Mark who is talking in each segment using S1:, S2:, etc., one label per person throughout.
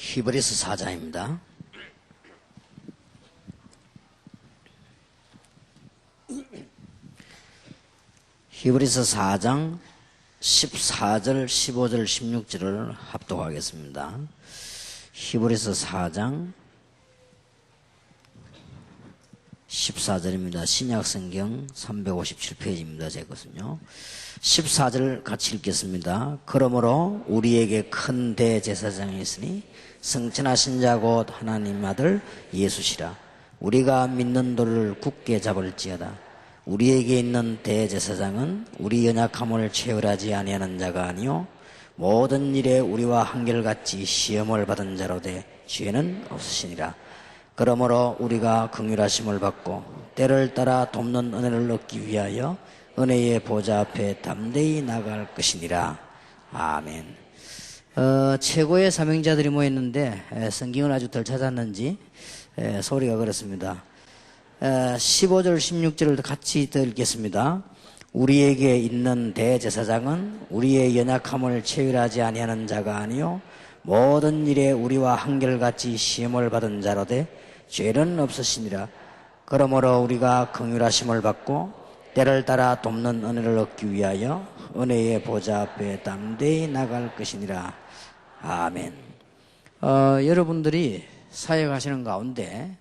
S1: 히브리서 4장입니다. 히브리서 4장 14절, 15절, 16절을 합독하겠습니다. 히브리서 4장 14절입니다. 신약성경 357페이지입니다. 제 것은요. 14절 같이 읽겠습니다. 그러므로 우리에게 큰 대제사장이 있으니 성천하신 자 곧 하나님 아들 예수시라. 우리가 믿는 돌을 굳게 잡을지어다. 우리에게 있는 대제사장은 우리 연약함을 체휼하지 아니하는 자가 아니요 모든 일에 우리와 한결같이 시험을 받은 자로 돼 죄는 없으시니라. 그러므로 우리가 긍휼하심을 받고 때를 따라 돕는 은혜를 얻기 위하여 은혜의 보좌 앞에 담대히 나갈 것이니라. 아멘. 최고의 사명자들이 모였는데 성경을 아주 덜 찾았는지 소리가 그렇습니다. 15절 16절을 같이 더 읽겠습니다. 우리에게 있는 대제사장은 우리의 연약함을 체휼하지 아니하는 자가 아니요 모든 일에 우리와 한결같이 시험을 받은 자로 돼 죄는 없으시니라. 그러므로 우리가 긍휼하심을 받고 때를 따라 돕는 은혜를 얻기 위하여 은혜의 보좌 앞에 담대히 나갈 것이니라. 아멘. 여러분들이 사역하시는 가운데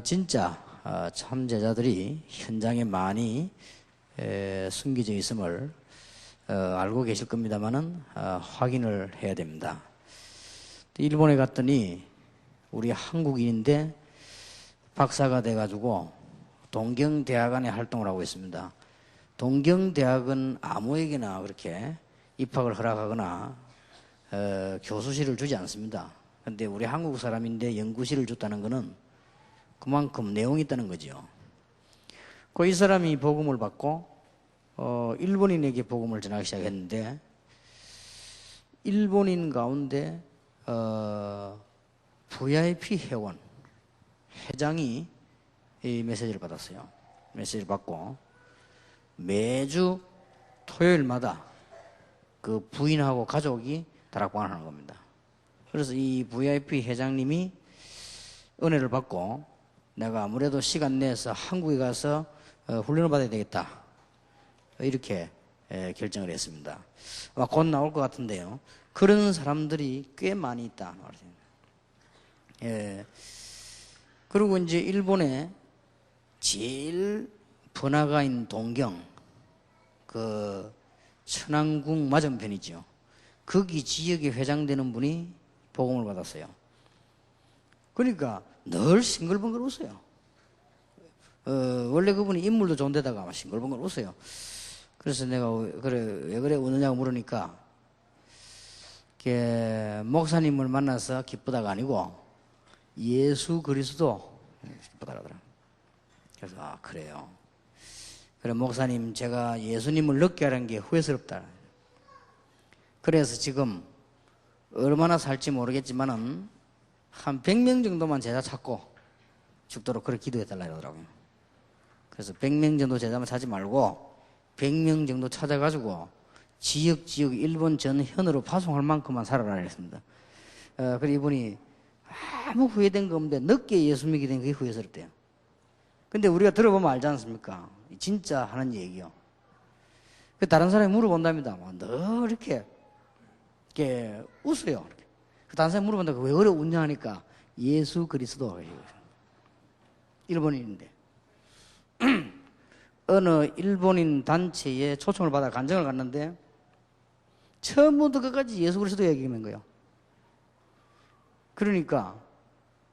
S1: 진짜 참 제자들이 현장에 많이 숨겨져 있음을 알고 계실 겁니다만은 확인을 해야 됩니다. 일본에 갔더니 우리 한국인인데 박사가 돼가지고 동경대학원에 활동을 하고 있습니다. 동경대학은 아무에게나 그렇게 입학을 허락하거나 교수실을 주지 않습니다. 그런데 우리 한국 사람인데 연구실을 줬다는 것은 그만큼 내용이 있다는 거죠. 이 사람이 복음을 받고 일본인에게 복음을 전하기 시작했는데 일본인 가운데 VIP 회원 회장이 이 메시지를 받았어요. 메시지를 받고 매주 토요일마다 그 부인하고 가족이 다락방을 하는 겁니다. 그래서 이 VIP 회장님이 은혜를 받고 내가 아무래도 시간 내서 한국에 가서 훈련을 받아야 되겠다. 이렇게 결정을 했습니다. 아마 곧 나올 것 같은데요. 그런 사람들이 꽤 많이 있다. 그리고 이제 일본에 제일 번화가인 동경, 그 천안궁 맞은편이죠. 거기 지역에 회장되는 분이 복음을 받았어요. 그러니까 늘 싱글벙글 웃어요. 원래 그분이 인물도 좋은데다가 아마 싱글벙글 웃어요. 그래서 내가 왜 그래 웃느냐고 물으니까 목사님을 만나서 기쁘다가 아니고 예수 그리스도 기쁘다 그러더라. 그래서 그래요. 그래 목사님 제가 예수님을 늦게 하는 게 후회스럽다. 그래서 지금 얼마나 살지 모르겠지만은 한 100명 정도만 제자 찾고 죽도록 그렇게 기도해달라 이러더라고요. 그래서 100명 정도 제자만 찾지 말고 100명 정도 찾아가지고 지역 일본 전현으로 파송할 만큼만 살아라 했습니다. 그래서 이분이 아무 후회된 거 없는데 늦게 예수 믿게 된 그게 후회스럽대요. 근데 우리가 들어보면 알지 않습니까? 진짜 하는 얘기요. 다른 사람이 물어본답니다. 늘 이렇게 웃어요. 이렇게. 다른 사람이 물어본다. 왜 그래 웃냐 하니까 예수 그리스도. 일본인인데. 어느 일본인 단체에 초청을 받아 간증을 갔는데 처음부터 끝까지 예수 그리스도 얘기하는 거예요. 그러니까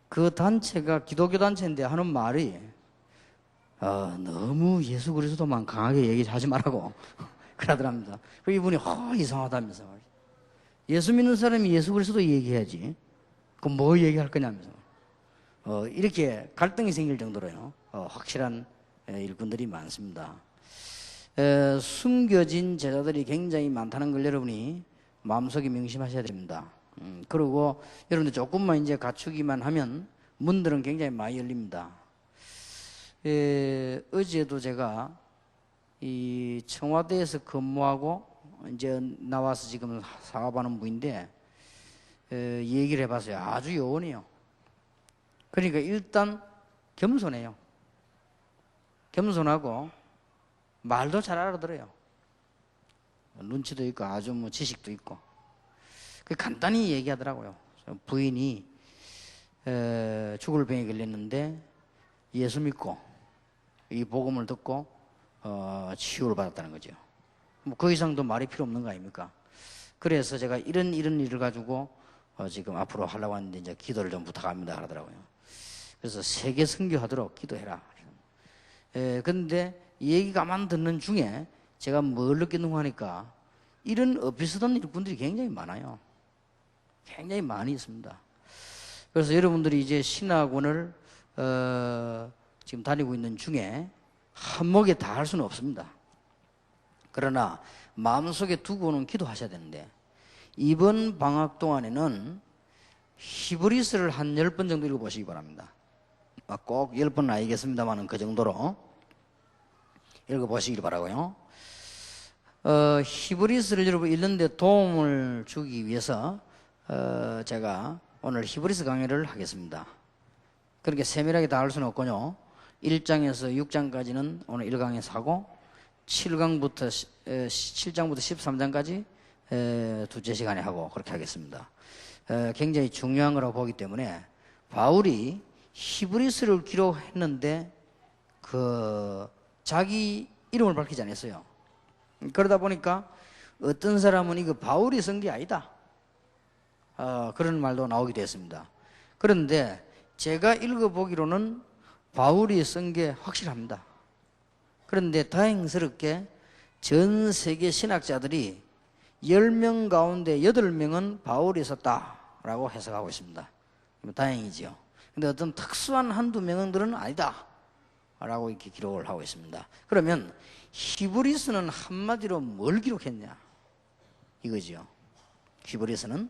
S1: 그 단체가 기독교 단체인데 하는 말이 너무 예수 그리스도만 강하게 얘기하지 말라고 그러더랍니다. 이분이 이상하다면서 예수 믿는 사람이 예수 그리스도 얘기해야지 그럼 뭐 얘기할 거냐면서 이렇게 갈등이 생길 정도로요 확실한 일꾼들이 많습니다. 숨겨진 제자들이 굉장히 많다는 걸 여러분이 마음속에 명심하셔야 됩니다. 그리고 여러분들 조금만 이제 갖추기만 하면 문들은 굉장히 많이 열립니다. 어제도 제가 이 청와대에서 근무하고 이제 나와서 지금 사업하는 분인데
S2: 얘기를 해봤어요. 아주 요원해요. 그러니까 일단 겸손해요. 겸손하고 말도 잘 알아들어요. 눈치도 있고 아주 뭐 지식도 있고. 간단히 얘기하더라고요. 부인이 죽을 병에 걸렸는데 예수 믿고 이 복음을 듣고 치유를 받았다는 거죠. 뭐 그 이상도 말이 필요 없는 거 아닙니까? 그래서 제가 이런 일을 가지고 지금 앞으로 하려고 하는데 이제 기도를 좀 부탁합니다 하더라고요. 그래서 세계 선교하도록 기도해라. 근데 얘기 가만 듣는 중에 제가 뭘 느끼는가 하니까 이런 비슷한 일꾼들이 굉장히 많아요. 굉장히 많이 있습니다. 그래서 여러분들이 이제 신학원을 지금 다니고 있는 중에 한목에 다 할 수는 없습니다. 그러나 마음속에 두고는 기도하셔야 되는데 이번 방학 동안에는 히브리스를 한 10번 정도 읽어보시기 바랍니다. 꼭 10번은 아니겠습니다만 그 정도로 읽어보시기 바라고요. 히브리스를 여러분 읽는데 도움을 주기 위해서 제가 오늘 히브리스 강의를 하겠습니다. 그렇게 세밀하게 다 할 수는 없군요. 1장에서 6장까지는 오늘 1강에서 하고 7장부터 13장까지 두째 시간에 하고 그렇게 하겠습니다. 굉장히 중요한 거라고 보기 때문에 바울이 히브리스를 기록했는데 자기 이름을 밝히지 않았어요. 그러다 보니까 어떤 사람은 이거 바울이 쓴 게 아니다, 그런 말도 나오기도 했습니다. 그런데 제가 읽어보기로는 바울이 쓴 게 확실합니다. 그런데 다행스럽게 전 세계 신학자들이 10명 가운데 8명은 바울이 썼다라고 해석하고 있습니다. 다행이죠. 근데 어떤 특수한 한두 명들은 아니다 라고 이렇게 기록을 하고 있습니다. 그러면 히브리스는 한마디로 뭘 기록했냐 이거죠. 히브리스는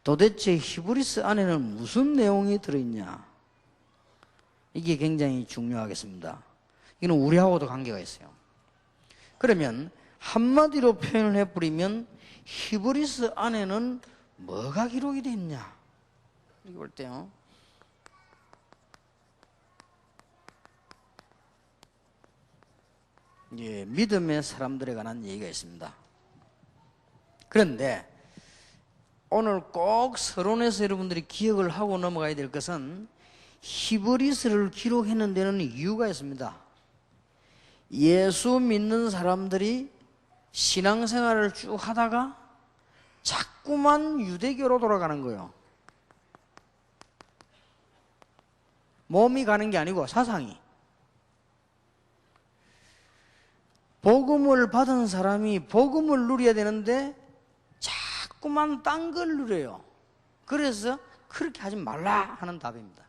S2: 도대체 히브리스 안에는 무슨 내용이 들어있냐, 이게 굉장히 중요하겠습니다. 이건 우리하고도 관계가 있어요. 그러면 한마디로 표현을 해버리면 히브리스 안에는 뭐가 기록이 되어 있냐, 이거 볼 때요. 예, 믿음의 사람들에 관한 얘기가 있습니다. 그런데 오늘 꼭 서론에서 여러분들이 기억을 하고 넘어가야 될 것은 히브리스를 기록했는 데는 이유가 있습니다. 예수 믿는 사람들이 신앙생활을 쭉 하다가 자꾸만 유대교로 돌아가는 거예요. 몸이 가는 게 아니고 사상이. 복음을 받은 사람이 복음을 누려야 되는데 자꾸만 딴 걸 누려요. 그래서 그렇게 하지 말라 하는 답입니다.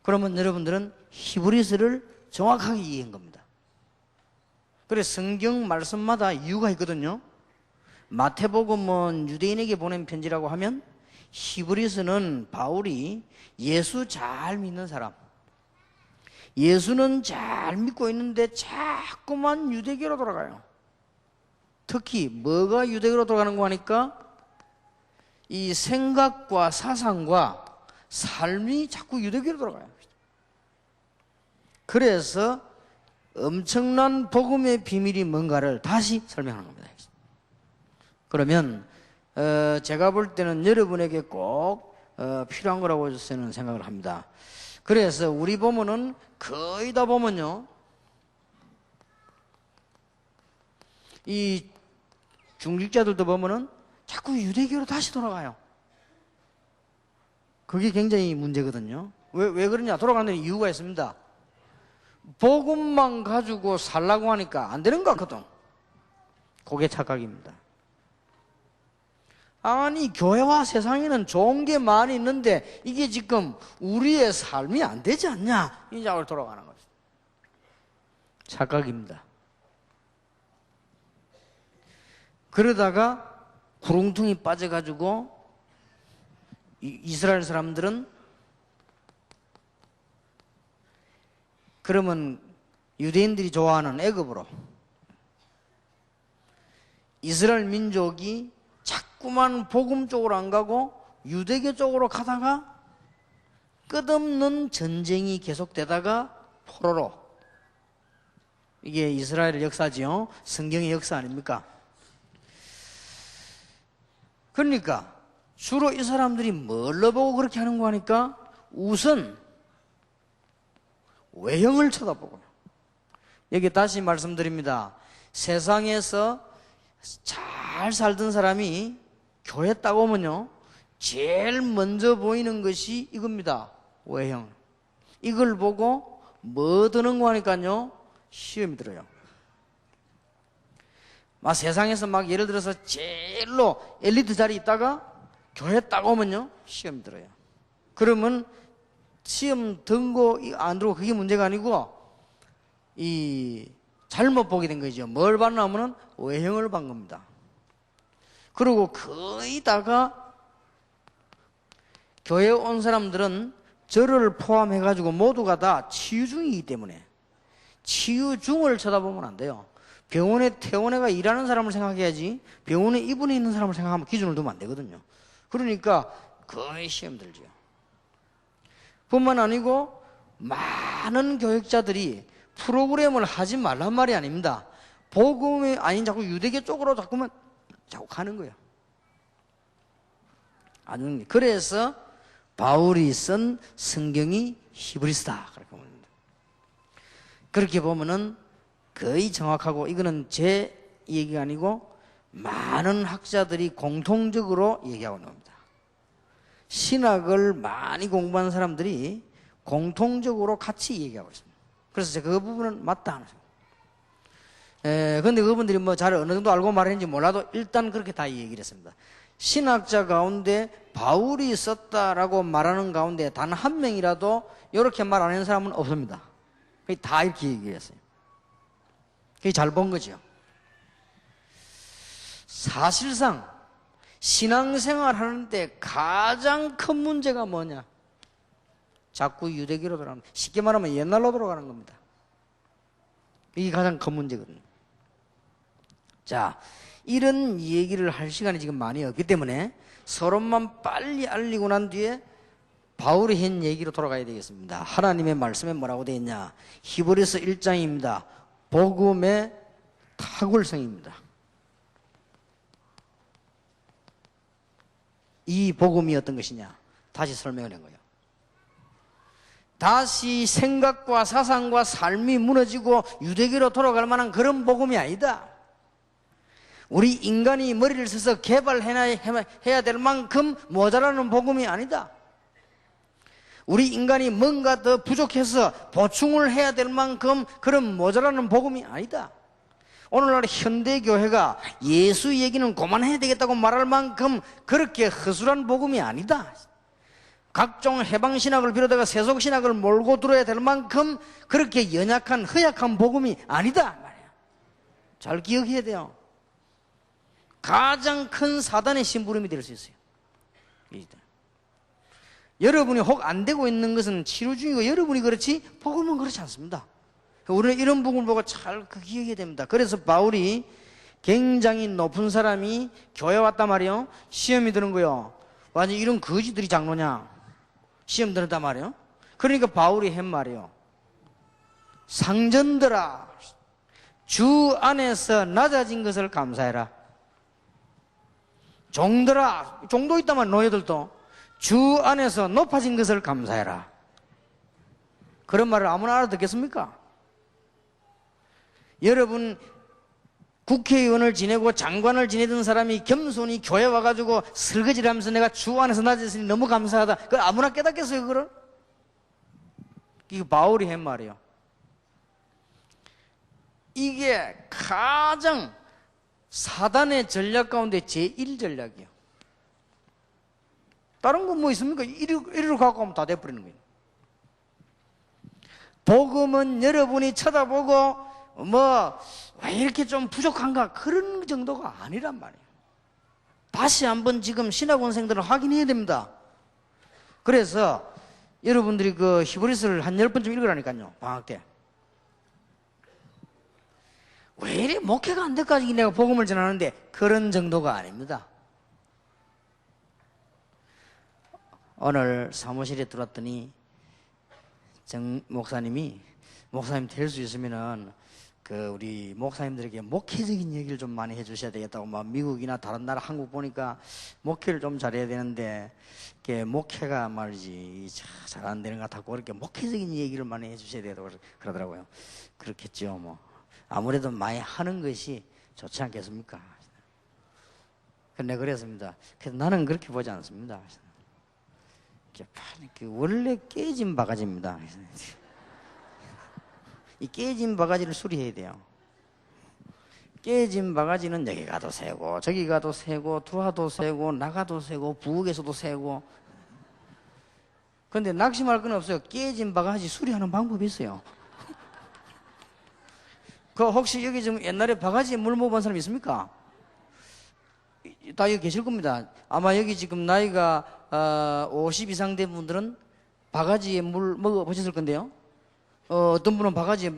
S2: 그러면 여러분들은 히브리스를 정확하게 이해한 겁니다. 그래서 성경 말씀마다 이유가 있거든요. 마태복음은 유대인에게 보낸 편지라고 하면 히브리스는 바울이 예수 잘 믿는 사람, 예수는 잘 믿고 있는데 자꾸만 유대교로 돌아가요. 특히 뭐가 유대교로 돌아가는 거 하니까 이 생각과 사상과 삶이 자꾸 유대교로 돌아가요. 그래서 엄청난 복음의 비밀이 뭔가를 다시 설명하는 겁니다. 그러면 제가 볼 때는 여러분에게 꼭 필요한 거라고 저는 생각을 합니다. 그래서 우리 보면은 거의 다 보면요, 이 중직자들도 보면은 자꾸 유대교로 다시 돌아가요. 그게 굉장히 문제거든요. 왜 그러냐? 돌아가는 이유가 있습니다. 복음만 가지고 살라고 하니까 안 되는 것 같거든. 그게 착각입니다. 아니, 교회와 세상에는 좋은 게 많이 있는데 이게 지금 우리의 삶이 안 되지 않냐, 이 작을 돌아가는 거죠. 착각입니다. 그러다가 구렁텅이 빠져가지고 이스라엘 사람들은 그러면 유대인들이 좋아하는 애굽으로, 이스라엘 민족이 자꾸 자꾸만 복음 쪽으로 안 가고 유대교 쪽으로 가다가 끝없는 전쟁이 계속되다가 포로로. 이게 이스라엘의 역사지요. 성경의 역사 아닙니까? 그러니까 주로 이 사람들이 뭘로 보고 그렇게 하는 거 하니까 우선 외형을 쳐다보고요. 여기 다시 말씀드립니다. 세상에서 잘 살던 사람이 교회 딱 오면요, 제일 먼저 보이는 것이 이겁니다. 외형. 이걸 보고 뭐 드는 거 하니까요, 시험이 들어요. 막 세상에서 막 예를 들어서 제일로 엘리트 자리에 있다가 교회 딱 오면요, 시험이 들어요. 그러면 시험 든거 안 들고 그게 문제가 아니고 이 잘못 보게 된 거죠. 뭘 봤나 하면은 외형을 본 겁니다. 그리고 거의 다가 교회에 온 사람들은 저를 포함해 가지고 모두가 다 치유중이기 때문에 치유중을 쳐다보면 안 돼요. 병원에 퇴원해가 일하는 사람을 생각해야지 병원에 입원해 있는 사람을 생각하면 기준을 두면 안 되거든요. 그러니까 거의 시험 들죠. 뿐만 아니고 많은 교육자들이 프로그램을 하지 말란 말이 아닙니다. 복음이 아닌 자꾸 유대교 쪽으로 자꾸 가는 거예요. 아주 그래서 바울이 쓴 성경이 히브리서다 그렇게 봅니다. 그렇게 보면은 거의 정확하고, 이거는 제 얘기가 아니고 많은 학자들이 공통적으로 얘기하고 있는 겁니다. 신학을 많이 공부한 사람들이 공통적으로 같이 얘기하고 있습니다. 그래서 제가 그 부분은 맞다 하는 거예요. 근데 그분들이 뭐 잘 어느 정도 알고 말했는지 몰라도 일단 그렇게 다 얘기를 했습니다. 신학자 가운데 바울이 썼다라고 말하는 가운데 단 한 명이라도 이렇게 말 안 하는 사람은 없습니다. 다 이렇게 얘기를 했어요. 그게 잘 본 거죠. 사실상 신앙생활 하는데 가장 큰 문제가 뭐냐? 자꾸 유대교로 돌아가는, 쉽게 말하면 옛날로 돌아가는 겁니다. 이게 가장 큰 문제거든요. 자, 이런 얘기를 할 시간이 지금 많이 없기 때문에 서론만 빨리 알리고 난 뒤에 바울이 한 얘기로 돌아가야 되겠습니다. 하나님의 말씀에 뭐라고 되어 있냐? 히브리서 1장입니다. 복음의 탁월성입니다. 이 복음이 어떤 것이냐? 다시 설명을 한 거예요. 다시 생각과 사상과 삶이 무너지고 유대교로 돌아갈 만한 그런 복음이 아니다. 우리 인간이 머리를 써서 개발해야 될 만큼 모자라는 복음이 아니다. 우리 인간이 뭔가 더 부족해서 보충을 해야 될 만큼 그런 모자라는 복음이 아니다. 오늘날 현대교회가 예수 얘기는 그만해야 되겠다고 말할 만큼 그렇게 허술한 복음이 아니다. 각종 해방신학을 비롯해서 세속신학을 몰고 들어야 될 만큼 그렇게 연약한 허약한 복음이 아니다 말이야. 잘 기억해야 돼요. 가장 큰 사단의 심부름이 될 수 있어요. 여러분이 혹 안 되고 있는 것은 치료 중이고 여러분이 그렇지 복음은 그렇지 않습니다. 우리는 이런 부분을 보고 잘 기억해야 됩니다. 그래서 바울이 굉장히 높은 사람이 교회 왔단 말이에요. 시험이 드는 거예요. 완전 이런 거지들이 장로냐? 시험 들었단 말이에요. 그러니까 바울이 한 말이에요. 상전들아, 주 안에서 낮아진 것을 감사해라. 종들아, 종도 있다만 노예들도 주 안에서 높아진 것을 감사해라. 그런 말을 아무나 알아듣겠습니까? 여러분, 국회의원을 지내고 장관을 지내던 사람이 겸손히 교회 와가지고 설거지를 하면서 내가 주 안에서 낮았으니 너무 감사하다. 그걸 아무나 깨닫겠어요, 그걸? 이거 바울이 한 말이에요. 이게 가장 사단의 전략 가운데 제1전략이에요. 다른 건 뭐 있습니까? 이리로 갖고 가면 다 돼버리는 거예요. 복음은 여러분이 쳐다보고 왜 이렇게 좀 부족한가 그런 정도가 아니란 말이에요. 다시 한번 지금 신학원생들은 확인해야 됩니다. 그래서 여러분들이 그 히브리서를 한 10번쯤 읽으라니까요, 방학 때. 왜 이래 목회가 안 될까지 내가 복음을 전하는데 그런 정도가 아닙니다. 오늘 사무실에 들어왔더니 정 목사님 될 수 있으면은 그 우리 목사님들에게 목회적인 얘기를 좀 많이 해주셔야 되겠다고, 막 미국이나 다른 나라 한국 보니까 목회를 좀 잘해야 되는데 이게 목회가 말이지 잘 안 되는 것 같고, 그렇게 목회적인 얘기를 많이 해주셔야 되겠다고 그러더라고요. 그렇겠죠. 뭐 아무래도 많이 하는 것이 좋지 않겠습니까? 근데 그랬습니다. 그래서 나는 그렇게 보지 않습니다. 원래 깨진 바가지입니다. 이 깨진 바가지를 수리해야 돼요. 깨진 바가지는 여기 가도 새고 저기 가도 새고 들어와도 새고 나가도 새고 부엌에서도 새고. 근데 낙심할 건 없어요. 깨진 바가지 수리하는 방법이 있어요. 그 혹시 여기 지금 옛날에 바가지에 물 먹어본 사람 있습니까? 다 여기 계실 겁니다. 아마 여기 지금 나이가 50 이상 된 분들은 바가지에 물 먹어보셨을 건데요. 어떤 분은 바가지에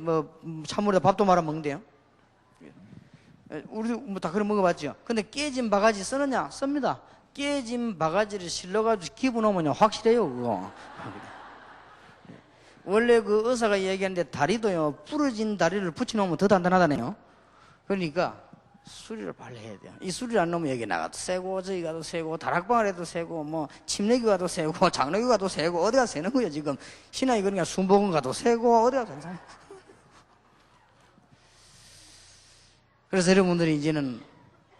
S2: 찬물에다 밥도 말아 먹는데요. 우리도 뭐 다 그래 먹어봤죠. 근데 깨진 바가지 쓰느냐? 씁니다. 깨진 바가지를 실러가지고 기부놓으면 확실해요, 그거. 원래 그 의사가 얘기하는데 다리도요, 부러진 다리를 붙여놓으면 더 단단하다네요. 그러니까 수리를 빨리 해야 돼요. 이 수리를 안 놓으면 여기 나가도 새고 저기 가도 새고 다락방을 해도 새고 뭐 침례교 가도 새고 장로교 가도 새고 어디가 새는 거예요 지금. 신앙이 그러니까 순복음 가도 새고 어디가 괜찮아요. 그래서 여러분들이 이제는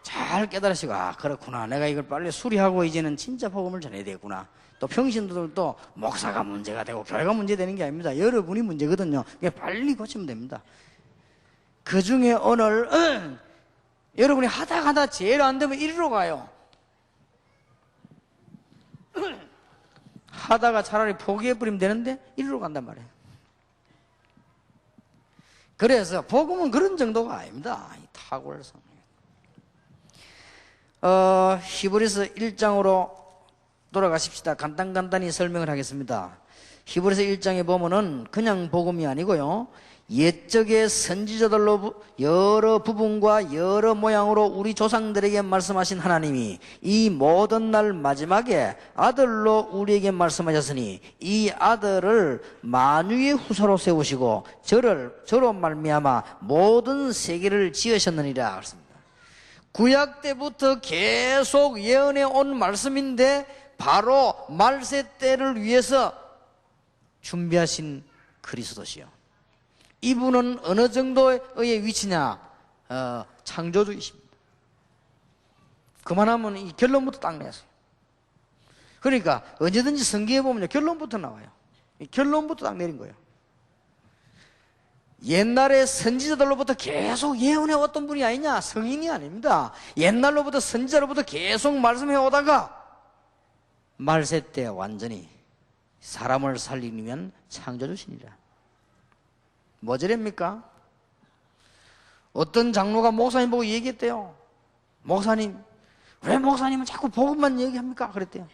S2: 잘 깨달으시고, 아 그렇구나, 내가 이걸 빨리 수리하고 이제는 진짜 복음을 전해야 되겠구나. 또 평신도들도 목사가 문제가 되고 교회가 문제되는 게 아닙니다. 여러분이 문제거든요. 그러니까 빨리 고치면 됩니다. 그 중에 오늘 여러분이 하다 제일 안 되면 이리로 가요. 하다가 차라리 포기해버리면 되는데 이리로 간단 말이에요. 그래서 복음은 그런 정도가 아닙니다. 탁월성. 히브리서 1장으로 돌아가십시다. 간단히 설명을 하겠습니다. 히브리서 1장에 보면은 그냥 복음이 아니고요, 옛적의 선지자들로 여러 부분과 여러 모양으로 우리 조상들에게 말씀하신 하나님이 이 모든 날 마지막에 아들로 우리에게 말씀하셨으니 이 아들을 만유의 후사로 세우시고 저로 말미암아 모든 세계를 지으셨느니라 그랬습니다. 구약 때부터 계속 예언해 온 말씀인데 바로 말세 때를 위해서 준비하신 그리스도시요. 이분은 어느 정도의 위치냐? 창조주이십니다. 그만하면 이 결론부터 딱 내세요. 그러니까 언제든지 성경에 보면 결론부터 나와요. 이 결론부터 딱 내린 거예요. 옛날에 선지자들로부터 계속 예언해 왔던 분이 아니냐? 성인이 아닙니다. 옛날로부터 선지자로부터 계속 말씀해 오다가 말세 때 완전히 사람을 살리면 창조주시니라. 뭐저랍니까? 어떤 장로가 목사님 보고 얘기했대요. 목사님, 왜 목사님은 자꾸 복음만 얘기합니까? 그랬대요.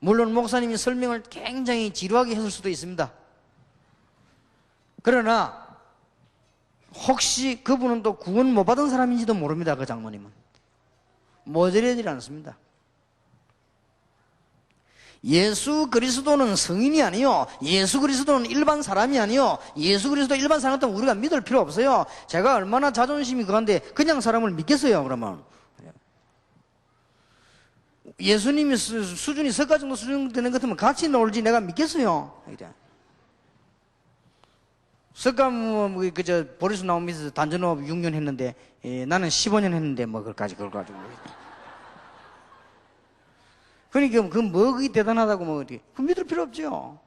S2: 물론 목사님이 설명을 굉장히 지루하게 했을 수도 있습니다. 그러나 혹시 그분은 또 구원 못 받은 사람인지도 모릅니다. 그 장모님은 모자라지 않습니다. 예수 그리스도는 성인이 아니요, 예수 그리스도는 일반 사람이 아니요, 예수 그리스도 일반 사람 같으면 우리가 믿을 필요 없어요. 제가 얼마나 자존심이 그런데 그냥 사람을 믿겠어요? 그러면 예수님이 수준이 석가 정도 수준 되는 것 같으면 같이 놀지 내가 믿겠어요? 석가 그저 보리수 나오면서 단전업 6년 했는데 나는 15년 했는데 뭐 그걸 가지고 그러니까 그 뭐 그게 대단하다고 뭐 어디 그 믿을 필요 없죠.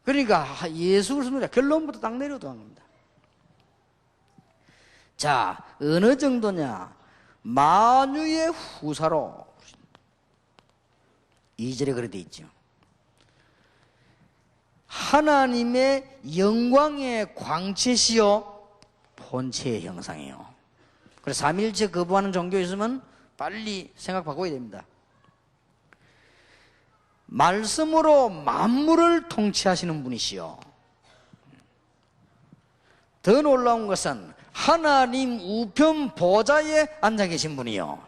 S2: 그러니까 예수 그리스도는 결론부터 딱 내려도 한 겁니다. 자, 어느 정도냐? 만유의 후사로 2절에 그래 돼 있죠. 하나님의 영광의 광채시요 본체의 형상이에요. 그래서 삼일체 거부하는 종교 있으면 빨리 생각 바꿔야 됩니다. 말씀으로 만물을 통치하시는 분이시요. 더 놀라운 것은 하나님 우편 보좌에 앉아 계신 분이요.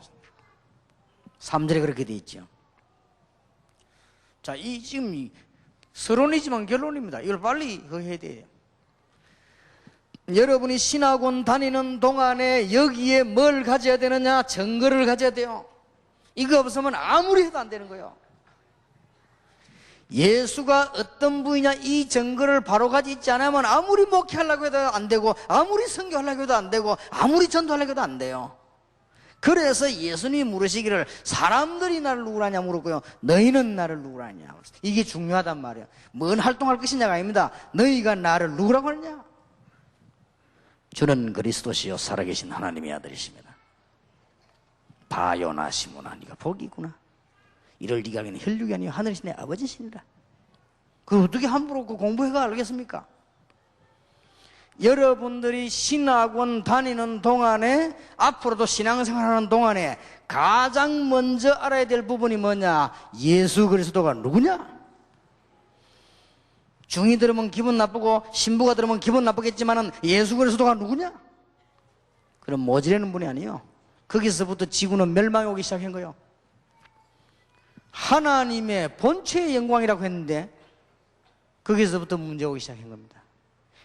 S2: 3절에 그렇게 돼 있죠. 자, 이 지금 서론이지만 결론입니다. 이걸 빨리 해야 돼요. 여러분이 신학원 다니는 동안에 여기에 뭘 가져야 되느냐? 증거를 가져야 돼요. 이거 없으면 아무리 해도 안 되는 거예요. 예수가 어떤 분이냐 이 증거를 바로 가지고 있지 않으면 아무리 목회하려고 해도 안 되고, 아무리 선교하려고 해도 안 되고, 아무리 전도하려고 해도 안 돼요. 그래서 예수님이 물으시기를 사람들이 나를 누구라냐 물었고요, 너희는 나를 누구라냐. 이게 중요하단 말이에요. 뭔 활동할 것이냐가 아닙니다. 너희가 나를 누구라고 하느냐? 주는 그리스도시요 살아계신 하나님의 아들이십니다. 바요나 시모나 네가 복이구나. 이를 네가 알기는 혈육이 아니요 하늘이신 내 아버지시니라. 그걸 어떻게 함부로 공부해가 알겠습니까? 여러분들이 신학원 다니는 동안에, 앞으로도 신앙생활하는 동안에 가장 먼저 알아야 될 부분이 뭐냐? 예수 그리스도가 누구냐? 중이 들으면 기분 나쁘고 신부가 들으면 기분 나쁘겠지만은 예수 그리스도가 누구냐? 그럼 모지라는 분이 아니에요. 거기서부터 지구는 멸망이 오기 시작한 거예요. 하나님의 본체의 영광이라고 했는데 거기서부터 문제가 오기 시작한 겁니다.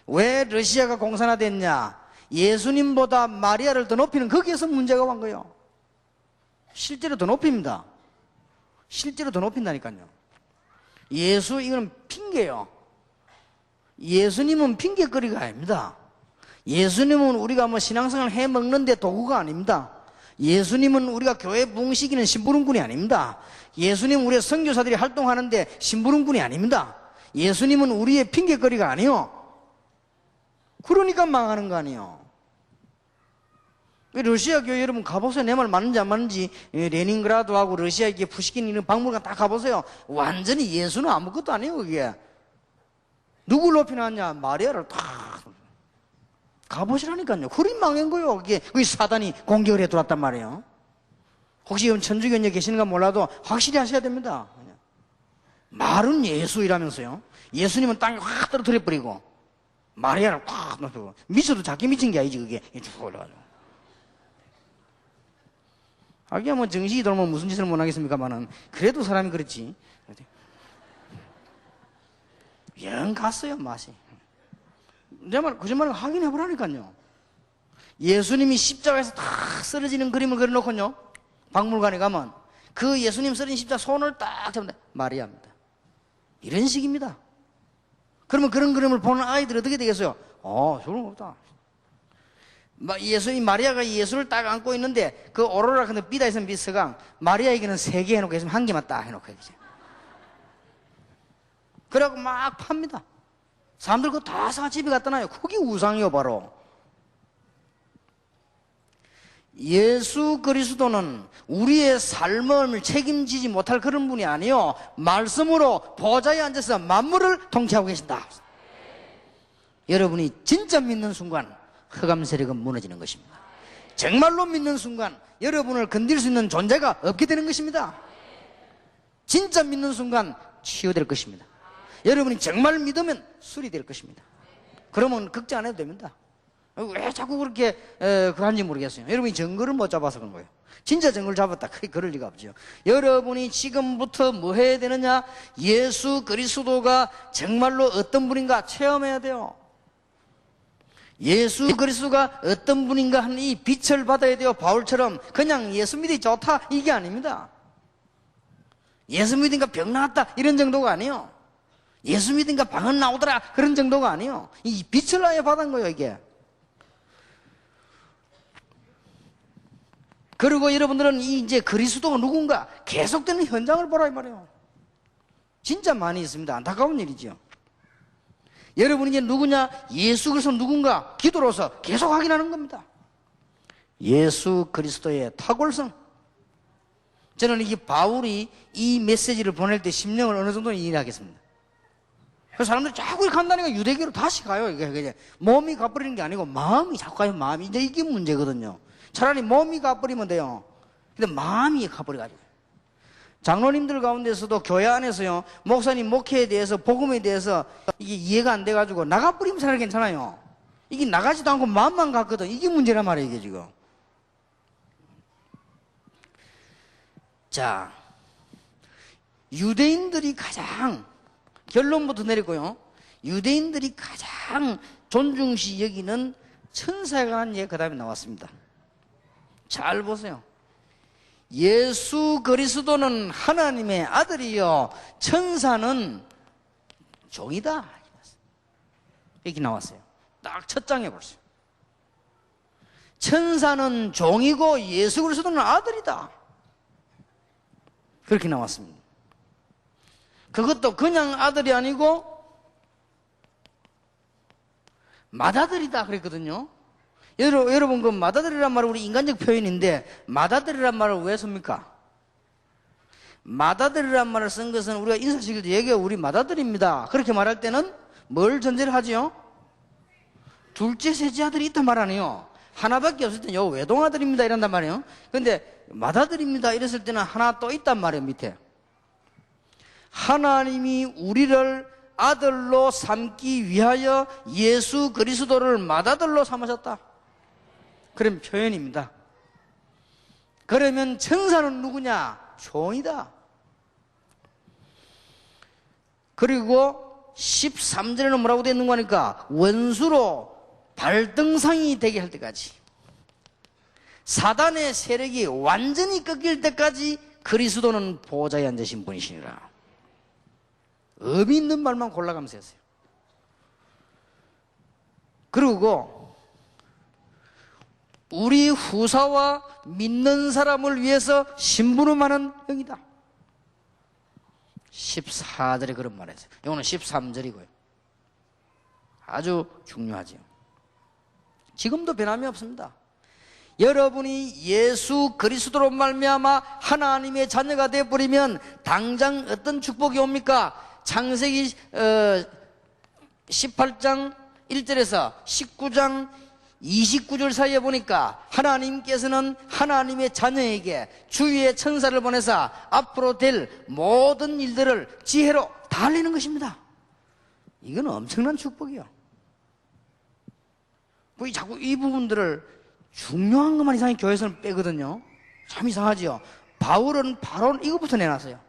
S2: 왜 러시아가 공산화됐냐? 예수님보다 마리아를 더 높이는, 거기에서 문제가 온 거예요. 실제로 더 높입니다. 실제로 더 높인다니까요. 이건 핑계예요. 예수님은 핑계거리가 아닙니다. 예수님은 우리가 뭐 신앙생활 해먹는데 도구가 아닙니다. 예수님은 우리가 교회 붕시기는 심부름꾼이 아닙니다. 예수님은 우리의 선교사들이 활동하는데 심부름꾼이 아닙니다. 예수님은 우리의 핑계거리가 아니요. 그러니까 망하는 거 아니에요. 러시아 교회 여러분 가보세요. 내 말 맞는지 안 맞는지. 레닌그라드하고 러시아 이게 푸시킨 있는 박물관 다 가보세요. 완전히 예수는 아무것도 아니에요. 그게 누굴 높이놨냐? 마리아를 다 가보시라니까요. 그림 망한 거예요. 그게 사단이 공격을 해 들어왔단 말이에요. 혹시 천주교인에 계시는가 몰라도 확실히 하셔야 됩니다. 말은 예수이라면서요. 예수님은 땅에 확 떨어뜨려 버리고 마리아를 확 놓고 미쳐도 작게 미친 게 아니지. 그게 쭉 올라가지고. 하기야 뭐 정신이 돌면 무슨 짓을 못 하겠습니까만은 그래도 사람이 그렇지. 영 갔어요 맛이. 내 말 거짓말을 확인해 보라니까요. 예수님이 십자가에서 다 쓰러지는 그림을 그려놓고요, 박물관에 가면 그 예수님 쓰러진 십자가 손을 딱 잡는다. 마리아입니다. 이런 식입니다. 그러면 그런 그림을 보는 아이들이 어떻게 되겠어요? 저런 없다. 마리아가 예수를 딱 안고 있는데 그 오로라 근데 삐다 있으면 삐서강 마리아에게는 3개 해놓고 있으면 1개만 딱 해놓고 있지. 그래갖고 막 팝니다. 사람들 그거 다 사가 집에 갖다 놔요. 그게 우상이요 바로. 예수 그리스도는 우리의 삶을 책임지지 못할 그런 분이 아니요, 말씀으로 보좌에 앉아서 만물을 통치하고 계신다. 여러분이 진짜 믿는 순간 흑암 세력은 무너지는 것입니다. 정말로 믿는 순간 여러분을 건드릴 수 있는 존재가 없게 되는 것입니다. 진짜 믿는 순간 치유될 것입니다. 여러분이 정말 믿으면 수리될 것입니다. 그러면 걱정 안 해도 됩니다. 왜 자꾸 그렇게 그런지 모르겠어요. 여러분이 증거를 못 잡아서 그런 거예요. 진짜 증거를 잡았다 그럴 리가 없죠. 여러분이 지금부터 뭐 해야 되느냐? 예수 그리스도가 정말로 어떤 분인가 체험해야 돼요. 예수 그리스도가 어떤 분인가 하는 이 빛을 받아야 돼요. 바울처럼 그냥 예수 믿이 좋다 이게 아닙니다. 예수 믿으니까 병 나았다 이런 정도가 아니에요. 예수 믿으니까 방언 나오더라 그런 정도가 아니에요. 이 빛을 아예 받은 거예요 이게. 그리고 여러분들은 이제 그리스도가 누군가 계속되는 현장을 보라 이 말이에요. 진짜 많이 있습니다. 안타까운 일이죠. 여러분이 이제 누구냐? 예수 그리스도 누군가 기도로서 계속 확인하는 겁니다. 예수 그리스도의 탁월성. 저는 이게 바울이 이 메시지를 보낼 때 심령을 어느 정도 이해하겠습니다. 그래서 사람들이 자꾸 이렇게 한다니까 유대교로 다시 가요. 이게 몸이 가버리는 게 아니고 마음이 자꾸 가요. 마음이 이제 이게 문제거든요. 차라리 몸이 가버리면 돼요. 근데 마음이 가버려가지고. 장로님들 가운데서도 교회 안에서요, 목사님 목회에 대해서, 복음에 대해서 이게 이해가 안 돼가지고 나가버리면 차라리 괜찮아요. 이게 나가지도 않고 마음만 갔거든. 이게 문제란 말이에요, 이게 지금. 자, 유대인들이 가장, 결론부터 내리고요, 유대인들이 가장 존중시 여기는 천사에 관한 얘기가 그 다음에 나왔습니다. 잘 보세요. 예수 그리스도는 하나님의 아들이요 천사는 종이다, 이렇게 나왔어요. 딱 첫 장에 보세요. 천사는 종이고 예수 그리스도는 아들이다, 그렇게 나왔습니다. 그것도 그냥 아들이 아니고 맏아들이다 그랬거든요. 여러분 그 맏아들이란 말은 우리 인간적 표현인데 맏아들이란 말을 왜 씁니까? 맏아들이란 말을 쓴 것은 우리가 인사시킬 때 얘기가 우리 맏아들입니다, 그렇게 말할 때는 뭘 전제를 하지요? 둘째 셋째 아들이 있단 말 아니에요. 하나밖에 없을 때는 요 외동아들입니다 이란단 말이에요. 근데 맏아들입니다 이랬을 때는 하나 또 있단 말이에요. 밑에 하나님이 우리를 아들로 삼기 위하여 예수 그리스도를 맏아들로 삼으셨다, 그런 표현입니다. 그러면 천사는 누구냐? 종이다. 그리고 13절에는 뭐라고 되어 있는 거니까 원수로 발등상이 되게 할 때까지, 사단의 세력이 완전히 꺾일 때까지 그리스도는 보좌에 앉으신 분이시니라. 의미 있는 말만 골라가면서 했어요. 그리고 우리 후사와 믿는 사람을 위해서 심부름하는 영이다. 14절에 그런 말 했어요. 이거는 13절이고요. 아주 중요하죠. 지금도 변함이 없습니다. 여러분이 예수 그리스도로 말미암아 하나님의 자녀가 되어버리면 당장 어떤 축복이 옵니까? 창세기 18장 1절에서 19장 29절 사이에 보니까 하나님께서는 하나님의 자녀에게 주위의 천사를 보내사 앞으로 될 모든 일들을 지혜로 다 알리는 것입니다. 이건 엄청난 축복이요. 자꾸 이 부분들을 중요한 것만 이상하게 교회에서는 빼거든요. 참 이상하지요. 바울은 바로 이것부터 내놨어요.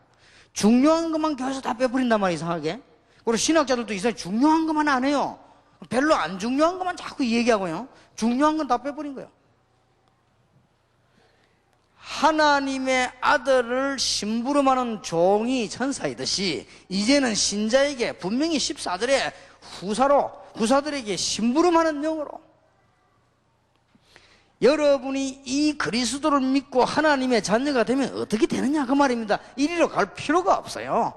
S2: 중요한 것만 교회에서 다 빼버린단 말이에요, 이상하게. 그리고 신학자들도 이상하게 중요한 것만 안 해요. 별로 안 중요한 것만 자꾸 얘기하고요. 중요한 건 다 빼버린 거예요. 하나님의 아들을 심부름하는 종이 천사이듯이 이제는 신자에게 분명히 14절에 후사들에게 심부름하는 영으로 여러분이 이 그리스도를 믿고 하나님의 자녀가 되면 어떻게 되느냐 그 말입니다. 이리로 갈 필요가 없어요.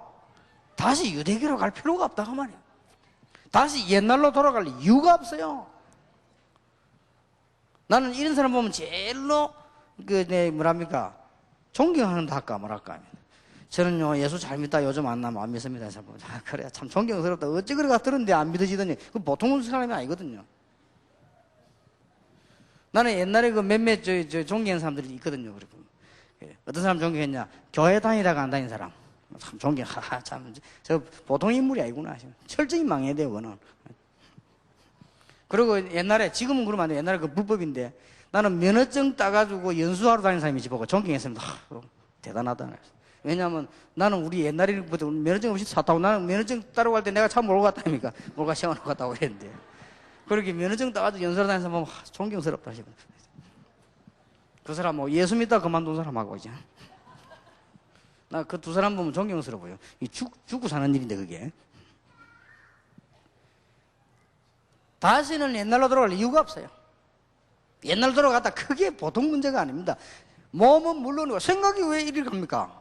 S2: 다시 유대교로 갈 필요가 없다 그 말이에요. 다시 옛날로 돌아갈 이유가 없어요. 나는 이런 사람 보면 제일로 존경하는다 할까 말할까. 저는요 예수 잘 믿다 요즘 안 믿습니다. 그래 참 존경스럽다. 어찌 그래가 들었는데 안 믿어지더니 그 보통 사람이 아니거든요. 나는 옛날에 그 몇몇 존경하는 사람들이 있거든요. 그리고 어떤 사람 존경했냐? 교회 다니다가 안 다닌 사람. 참 존경. 참 저 보통 인물이 아니구나. 철저히 망해야 돼요. 그거는. 그리고 옛날에 지금은 그러면 안 돼. 옛날에 그 불법인데 나는 면허증 따가지고 연수하러 다니는 사람이 보고 존경했습니다. 대단하다. 왜냐하면 나는 우리 옛날에부터 면허증 없이 차 타고 나는 면허증 따러 갈 때 내가 차 몰고 갔다니까. 몰고 세워놓고 갔다고 그랬는데. 그렇게 면허증 따가지고 연수하러 다니는 사람 보면 존경스럽다 싶어. 그 사람 뭐 예수 믿다 그만둔 사람하고 이제. 나 그 두 사람 보면 존경스러워요. 죽고 사는 일인데 그게. 다시는 옛날로 돌아갈 이유가 없어요. 옛날로 돌아갔다 그게 보통 문제가 아닙니다. 몸은 물론이고 생각이 왜 이리 갑니까?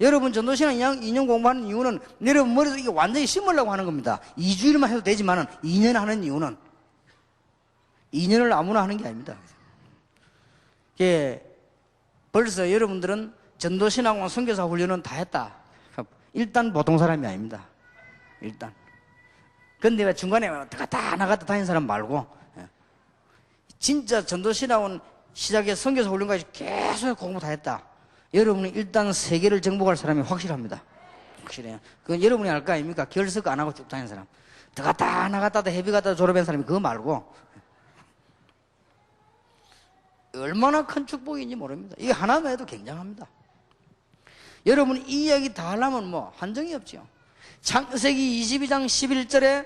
S2: 여러분 전도신앙 2년 공부하는 이유는 여러분 머릿속에 이게 완전히 심으려고 하는 겁니다. 2주일만 해도 되지만은 2년 하는 이유는 2년을 아무나 하는 게 아닙니다. 벌써 여러분들은 전도신앙과 선교사 훈련은 다 했다. 일단 보통 사람이 아닙니다. 일단. 근데 왜 중간에 갔다 나갔다 다니는 사람 말고 진짜 전도신앙은 시작해 선교사 훈련까지 계속 공부 다 했다. 여러분이 일단 세계를 정복할 사람이 확실합니다. 확실해요. 그건 여러분이 알 거 아닙니까? 결석 안 하고 쭉 다니는 사람. 들어갔다 나갔다 헤비 갔다 졸업한 사람이 그거 말고 얼마나 큰 축복인지 모릅니다. 이게 하나만 해도 굉장합니다. 여러분 이 이야기 다 하려면 뭐 한정이 없죠. 창세기 22장 11절에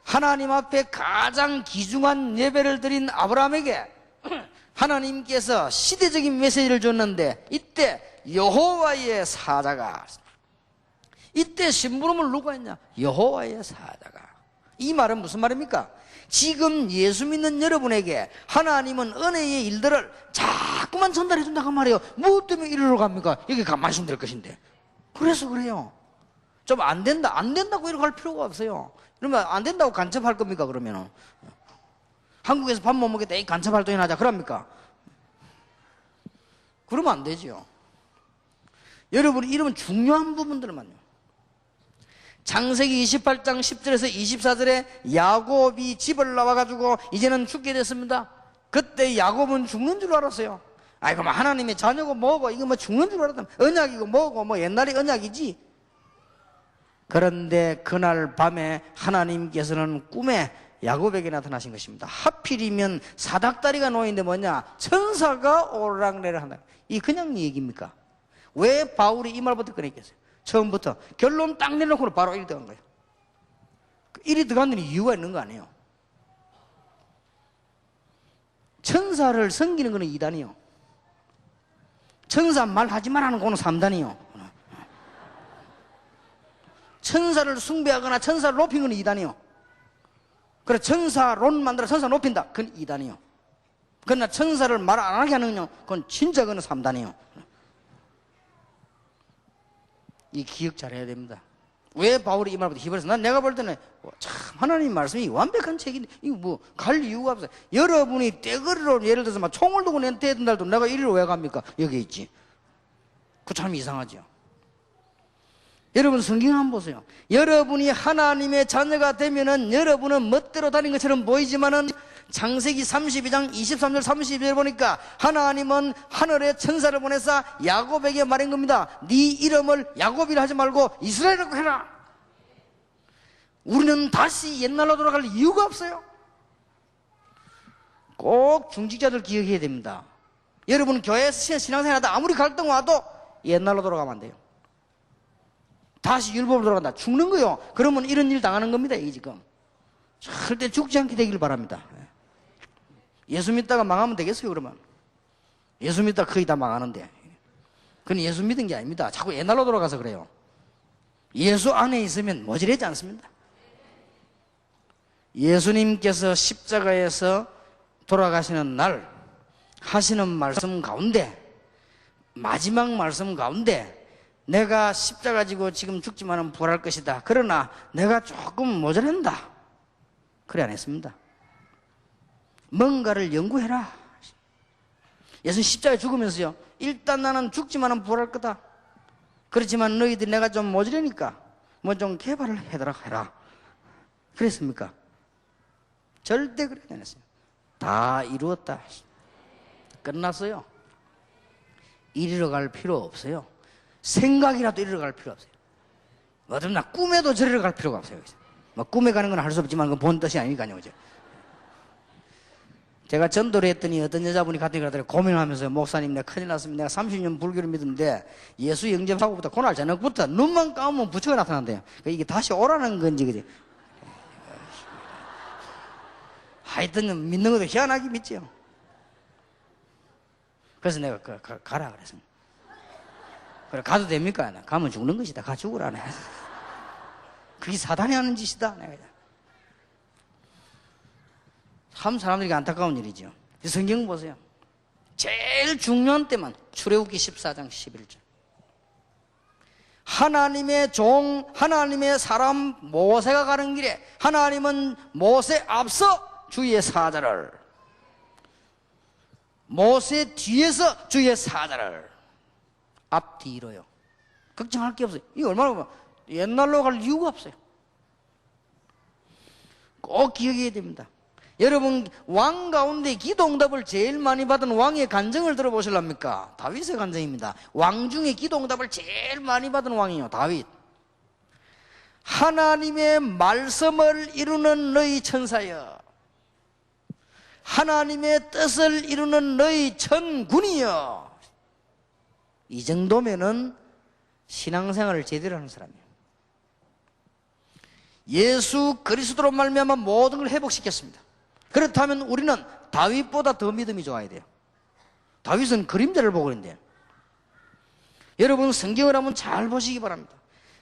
S2: 하나님 앞에 가장 귀중한 예배를 드린 아브라함에게 하나님께서 시대적인 메시지를 줬는데, 이때 여호와의 사자가, 이때 심부름을 누가 했냐? 여호와의 사자가. 이 말은 무슨 말입니까? 지금 예수 믿는 여러분에게 하나님은 은혜의 일들을 자꾸만 전달해 준다고 말이에요. 무엇 때문에 이리로 갑니까? 여기 가만히 있으면 될 것인데. 그래서 그래요. 좀 안 된다, 안 된다고 이러고 갈 필요가 없어요. 그러면 안 된다고 간첩할 겁니까? 그러면은 한국에서 밥 못 먹겠다, 이 간첩 활동이나 하자 그럽니까? 그러면 안 되죠. 여러분이 이러면 중요한 부분들만요. 창세기 28장 10절에서 24절에 야곱이 집을 나와가지고 이제는 죽게 됐습니다. 그때 야곱은 죽는 줄 알았어요. 아이고 뭐 하나님의 자녀고 뭐고 이거 뭐 죽는 줄 알았다. 언약이고 뭐고 뭐 옛날에 언약이지. 그런데 그날 밤에 하나님께서는 꿈에 야곱에게 나타나신 것입니다. 하필이면 사닥다리가 놓여있는데 뭐냐? 천사가 오르락내리락 한다. 이 그냥 얘기입니까? 왜 바울이 이 말부터 꺼냈겠어요? 처음부터 결론 딱 내놓고 바로 일이 들어간 거예요. 일이 들어간 데는 이유가 있는 거 아니에요. 천사를 섬기는 거는 2단이요. 천사 말 하지 말라는 거는 3단이요. 천사를 숭배하거나 천사를 높이는 건 2단이요. 그래 천사론 만들어 천사 높인다. 그건 2단이요. 그러나 천사를 말 안 하게 하는 건 그건 진짜 그건 3단이요. 이 기억 잘해야 됩니다. 왜 바울이 이 말부터 힘을 해서? 난 내가 볼 때는 참 하나님 말씀이 완벽한 책인데 이거 뭐 갈 이유가 없어요. 여러분이 떼거리로 예를 들어서 막 총을 두고 내한테 했던 날도 내가 이리로 왜 갑니까? 여기 있지. 그 참 이상하죠. 여러분 성경 한번 보세요. 여러분이 하나님의 자녀가 되면은 여러분은 멋대로 다닌 것처럼 보이지만은 창세기 32장 23절 32절 보니까 하나님은 하늘에 천사를 보내서 야곱에게 말한 겁니다. 네 이름을 야곱이라 하지 말고 이스라엘이라고 해라. 우리는 다시 옛날로 돌아갈 이유가 없어요. 꼭 중직자들 기억해야 됩니다. 여러분 교회에서 신앙생활하다 아무리 갈등 와도 옛날로 돌아가면 안 돼요. 다시 율법으로 돌아간다. 죽는 거요. 그러면 이런 일 당하는 겁니다. 이게 지금 절대 죽지 않게 되기를 바랍니다. 예수 믿다가 망하면 되겠어요? 그러면 예수 믿다가 거의 다 망하는데 그건 예수 믿은 게 아닙니다. 자꾸 옛날로 돌아가서 그래요. 예수 안에 있으면 모질하지 않습니다. 예수님께서 십자가에서 돌아가시는 날 하시는 말씀 가운데 마지막 말씀 가운데 내가 십자가 지고 지금 죽지만은 부활할 것이다. 그러나 내가 조금 모자란다. 그래 안 했습니다. 뭔가를 연구해라. 예수님 십자가에 죽으면서요. 일단 나는 죽지만은 부활할 거다. 그렇지만 너희들이 내가 좀 모자라니까 뭐 좀 개발을 해달라고 해라. 그랬습니까? 절대 그러지 않았어요. 다 이루었다. 끝났어요. 이리로 갈 필요 없어요. 생각이라도 이리로 갈 필요 없어요. 어쩌면 나 꿈에도 저리로 갈 필요가 없어요. 뭐 꿈에 가는 건 할 수 없지만 그건 본 뜻이 아니니까요. 그죠? 제가 전도를 했더니 어떤 여자분이 같은 그러더라고요. 고민을 하면서 목사님 내가 큰일 났습니다. 내가 30년 불교를 믿었는데 예수 영접하고부터 그날 저녁부터 눈만 감으면 부처가 나타난대요. 그러니까 이게 다시 오라는 건지 그지? 하여튼 믿는 것도 희한하게 믿죠. 그래서 내가 가라 그랬습니다. 그래 가도 됩니까? 가면 죽는 것이다. 가 죽으라. 그게 사단이 하는 짓이다. 내가 참 사람들에게 안타까운 일이죠. 성경 보세요. 제일 중요한 때만 출애굽기 14장 11절 하나님의 종 하나님의 사람 모세가 가는 길에 하나님은 모세 앞서 주의 사자를 모세 뒤에서 주의 사자를 앞뒤로요. 걱정할 게 없어요. 이거 얼마나 보면 옛날로 갈 이유가 없어요. 꼭 기억해야 됩니다. 여러분 왕 가운데 기도응답을 제일 많이 받은 왕의 간증을 들어보실랍니까? 다윗의 간증입니다. 왕 중에 기도응답을 제일 많이 받은 왕이에요. 다윗. 하나님의 말씀을 이루는 너희 천사여 하나님의 뜻을 이루는 너희 천군이여 이 정도면은 신앙생활을 제대로 하는 사람이에요. 예수 그리스도로 말미암아 모든 걸 회복시켰습니다. 그렇다면 우리는 다윗보다 더 믿음이 좋아야 돼요. 다윗은 그림자를 보고 있는데, 여러분 성경을 한번 잘 보시기 바랍니다.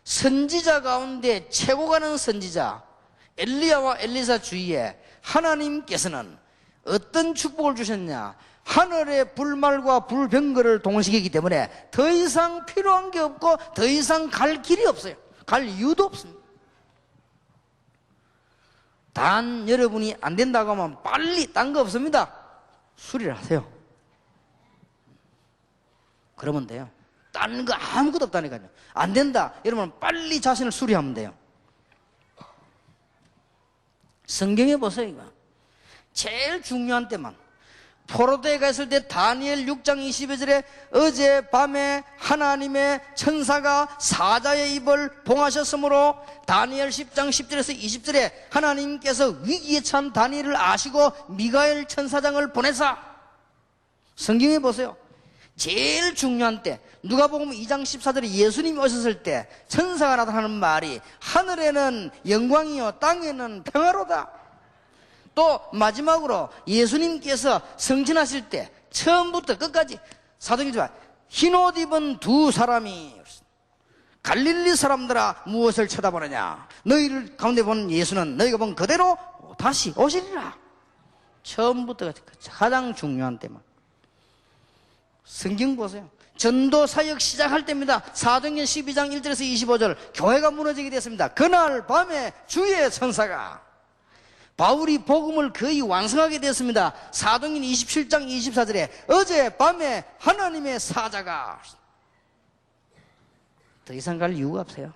S2: 선지자 가운데 최고 가는 선지자 엘리야와 엘리사 주위에 하나님께서는 어떤 축복을 주셨냐? 하늘의 불말과 불병거를 동시기이기 때문에 더 이상 필요한 게 없고 더 이상 갈 길이 없어요. 갈 이유도 없습니다. 단 여러분이 안 된다고 하면 빨리, 딴 거 없습니다, 수리를 하세요. 그러면 돼요. 딴 거 아무것도 없다니까요. 안 된다 여러분, 빨리 자신을 수리하면 돼요. 성경에 보세요. 이거 제일 중요한 때만, 포로대에 갔을 때 다니엘 6장 22절에 어젯밤에 하나님의 천사가 사자의 입을 봉하셨으므로, 다니엘 10장 10절에서 20절에 하나님께서 위기에 처한 다니엘을 아시고 미가엘 천사장을 보내사, 성경에 보세요. 제일 중요한 때, 누가복음 2장 14절에 예수님이 오셨을 때 천사가 나타나는 말이 하늘에는 영광이요 땅에는 평화로다. 또 마지막으로 예수님께서 성천하실 때 처음부터 끝까지 사도행전 흰옷 입은 두 사람이, 갈릴리 사람들아 무엇을 쳐다보느냐, 너희를 가운데 보는 예수는 너희가 본 그대로 다시 오시리라. 처음부터 가장 중요한 때만. 성경 보세요. 전도 사역 시작할 때입니다. 사도행전 12장 1절에서 25절, 교회가 무너지게 됐습니다. 그날 밤에 주의 천사가, 바울이 복음을 거의 완성하게 됐습니다. 사도행전 27장 24절에 어젯밤에 하나님의 사자가, 더 이상 갈 이유가 없어요.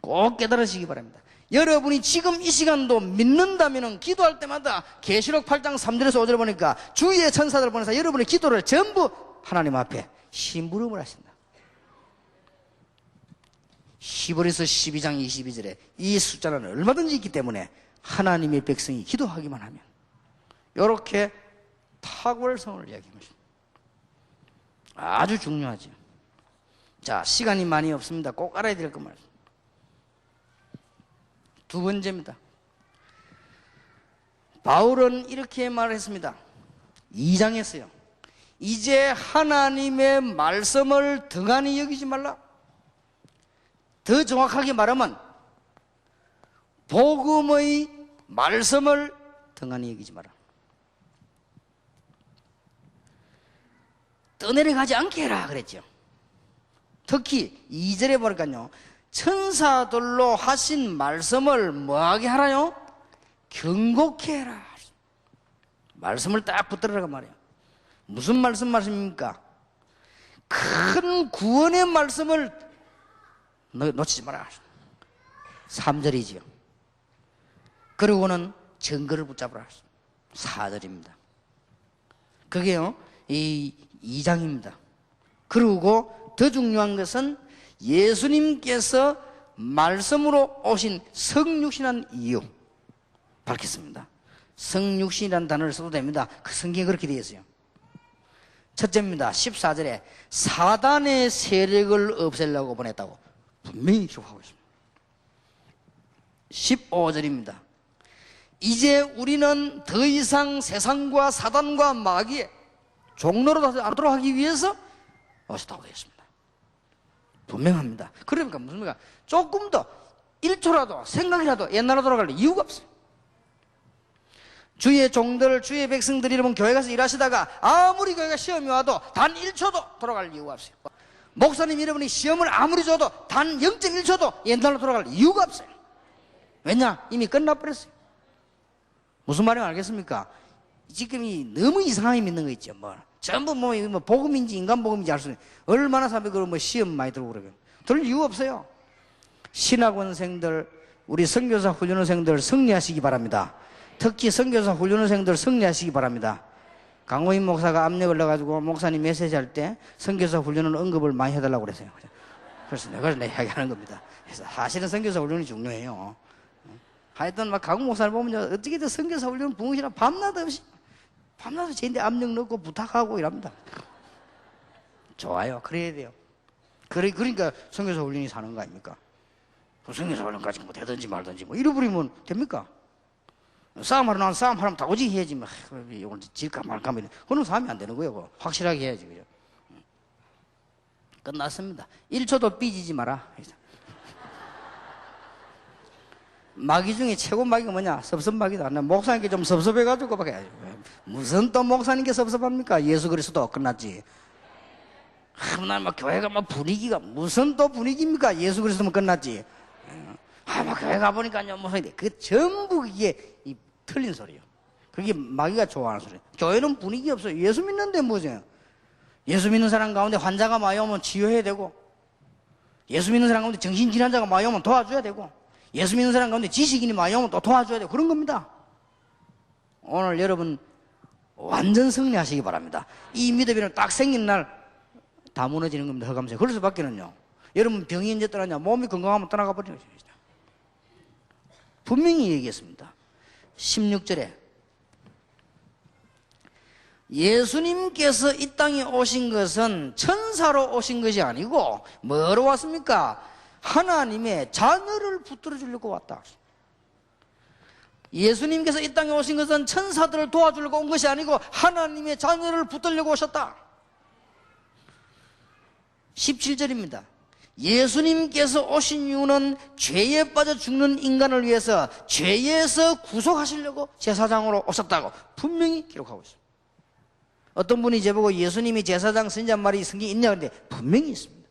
S2: 꼭 깨달으시기 바랍니다. 여러분이 지금 이 시간도 믿는다면 기도할 때마다 계시록 8장 3절에서 5절 보니까 주의 천사들 보내서 여러분의 기도를 전부 하나님 앞에 심부름을 하신다. 히브리서 12장 22절에 이 숫자는 얼마든지 있기 때문에 하나님의 백성이 기도하기만 하면, 이렇게 탁월성을 이야기합니다. 아주 중요하죠. 자, 시간이 많이 없습니다. 꼭 알아야 될 것만. 두 번째입니다. 바울은 이렇게 말했습니다. 2장에서요. 이제 하나님의 말씀을 등한히 여기지 말라. 더 정확하게 말하면 복음의 말씀을 등한히 여기지 마라. 떠내려가지 않게 해라 그랬죠. 특히 2절에 보니까요, 천사들로 하신 말씀을 뭐하게 하라요? 경고케 해라. 말씀을 딱 붙들으라고 말이에요. 무슨 말씀입니까? 큰 구원의 말씀을 놓치지 마라. 3절이지요. 그리고는 증거를 붙잡으라. 4절입니다. 그게요, 이 2장입니다. 그리고 더 중요한 것은 예수님께서 말씀으로 오신 성육신한 이유 밝혔습니다. 성육신이라는 단어를 써도 됩니다. 그 성경에 그렇게 되어 있어요. 첫째입니다. 14절에 사단의 세력을 없애려고 보냈다고 분명히 기록하고 있습니다. 15절입니다. 이제 우리는 더 이상 세상과 사단과 마귀의 종로로 하도록 하기 위해서 오셨다고 되어 있습니다. 분명합니다. 그러니까 무슨 말이야? 조금 더 1초라도 생각이라도 옛날로 돌아갈 이유가 없어요. 주의 종들, 주의 백성들이 여러분 교회 가서 일하시다가 아무리 교회가 시험이 와도 단 1초도 돌아갈 이유가 없어요. 목사님 여러분이 시험을 아무리 줘도 단 0.1초도 옛날로 돌아갈 이유가 없어요. 왜냐? 이미 끝나버렸어요. 무슨 말인지 알겠습니까? 지금이 너무 이상하게 믿는 거 있죠. 전부 뭐 복음인지 인간 복음인지 알 수 없는, 얼마나 사람이 그런 시험 많이 들고 그러면 들 이유 없어요. 신학원생들, 우리 선교사 훈련생들 승리하시기 바랍니다. 특히 선교사 훈련생들 승리하시기 바랍니다. 강호인 목사가 압력을 넣어가지고 목사님 메시지 할 때 선교사 훈련은 언급을 많이 해달라고 그랬어요. 그래서 내가 이야기하는 겁니다. 그래서 사실은 선교사 훈련이 중요해요. 하여튼 강호 목사를 보면 어떻게든 선교사 훈련 부흥시라 밤낮 없이 저한테 압력 넣고 부탁하고 이랍니다. 좋아요. 그래야 돼요. 그러니까 성교사 훈련이 사는 거 아닙니까? 성교사 훈련까지 뭐 되든지 말든지 뭐 잃어버리면 됩니까? 싸움하러 나면 싸움하면 다고지 해야지. 뭐, 오늘 질까 말까. 그건 싸움이 안 되는 거예요. 그거. 확실하게 해야지. 그죠? 끝났습니다. 1초도 삐지지 마라. 마귀 중에 최고 마귀가 뭐냐? 섭섭마귀다. 목사님께 좀 섭섭해가지고 밖에. 무슨 또 목사님께 섭섭합니까? 예수 그리스도 끝났지. 날 막 교회가 막 분위기가 무슨 또 분위기입니까? 예수 그리스도면 끝났지. 막 교회 가보니까요, 그 전부 이게 틀린 소리예요. 그게 마귀가 좋아하는 소리예요. 교회는 분위기 없어요. 예수 믿는데 뭐죠? 예수 믿는 사람 가운데 환자가 많이 오면 치유해야 되고, 예수 믿는 사람 가운데 정신질환자가 많이 오면 도와줘야 되고, 예수 믿는 사람 가운데 지식인이 많이 오면 또 도와줘야 되고, 그런 겁니다. 오늘 여러분 완전 승리하시기 바랍니다. 이 믿음이 딱 생긴 날 다 무너지는 겁니다. 허감세. 그럴 수밖에는요. 여러분 병이 언제 떠나냐? 몸이 건강하면 떠나가 버리는 것입니다. 분명히 얘기했습니다. 16절에 예수님께서 이 땅에 오신 것은 천사로 오신 것이 아니고 뭐로 왔습니까? 하나님의 자녀를 붙들어 주려고 왔다. 예수님께서 이 땅에 오신 것은 천사들을 도와주려고 온 것이 아니고 하나님의 자녀를 붙들려고 오셨다. 17절입니다. 예수님께서 오신 이유는 죄에 빠져 죽는 인간을 위해서 죄에서 구속하시려고 제사장으로 오셨다고 분명히 기록하고 있습니다. 어떤 분이 저보고 예수님이 제사장 선지자 말이 성경에 있냐 그런데 분명히 있습니다.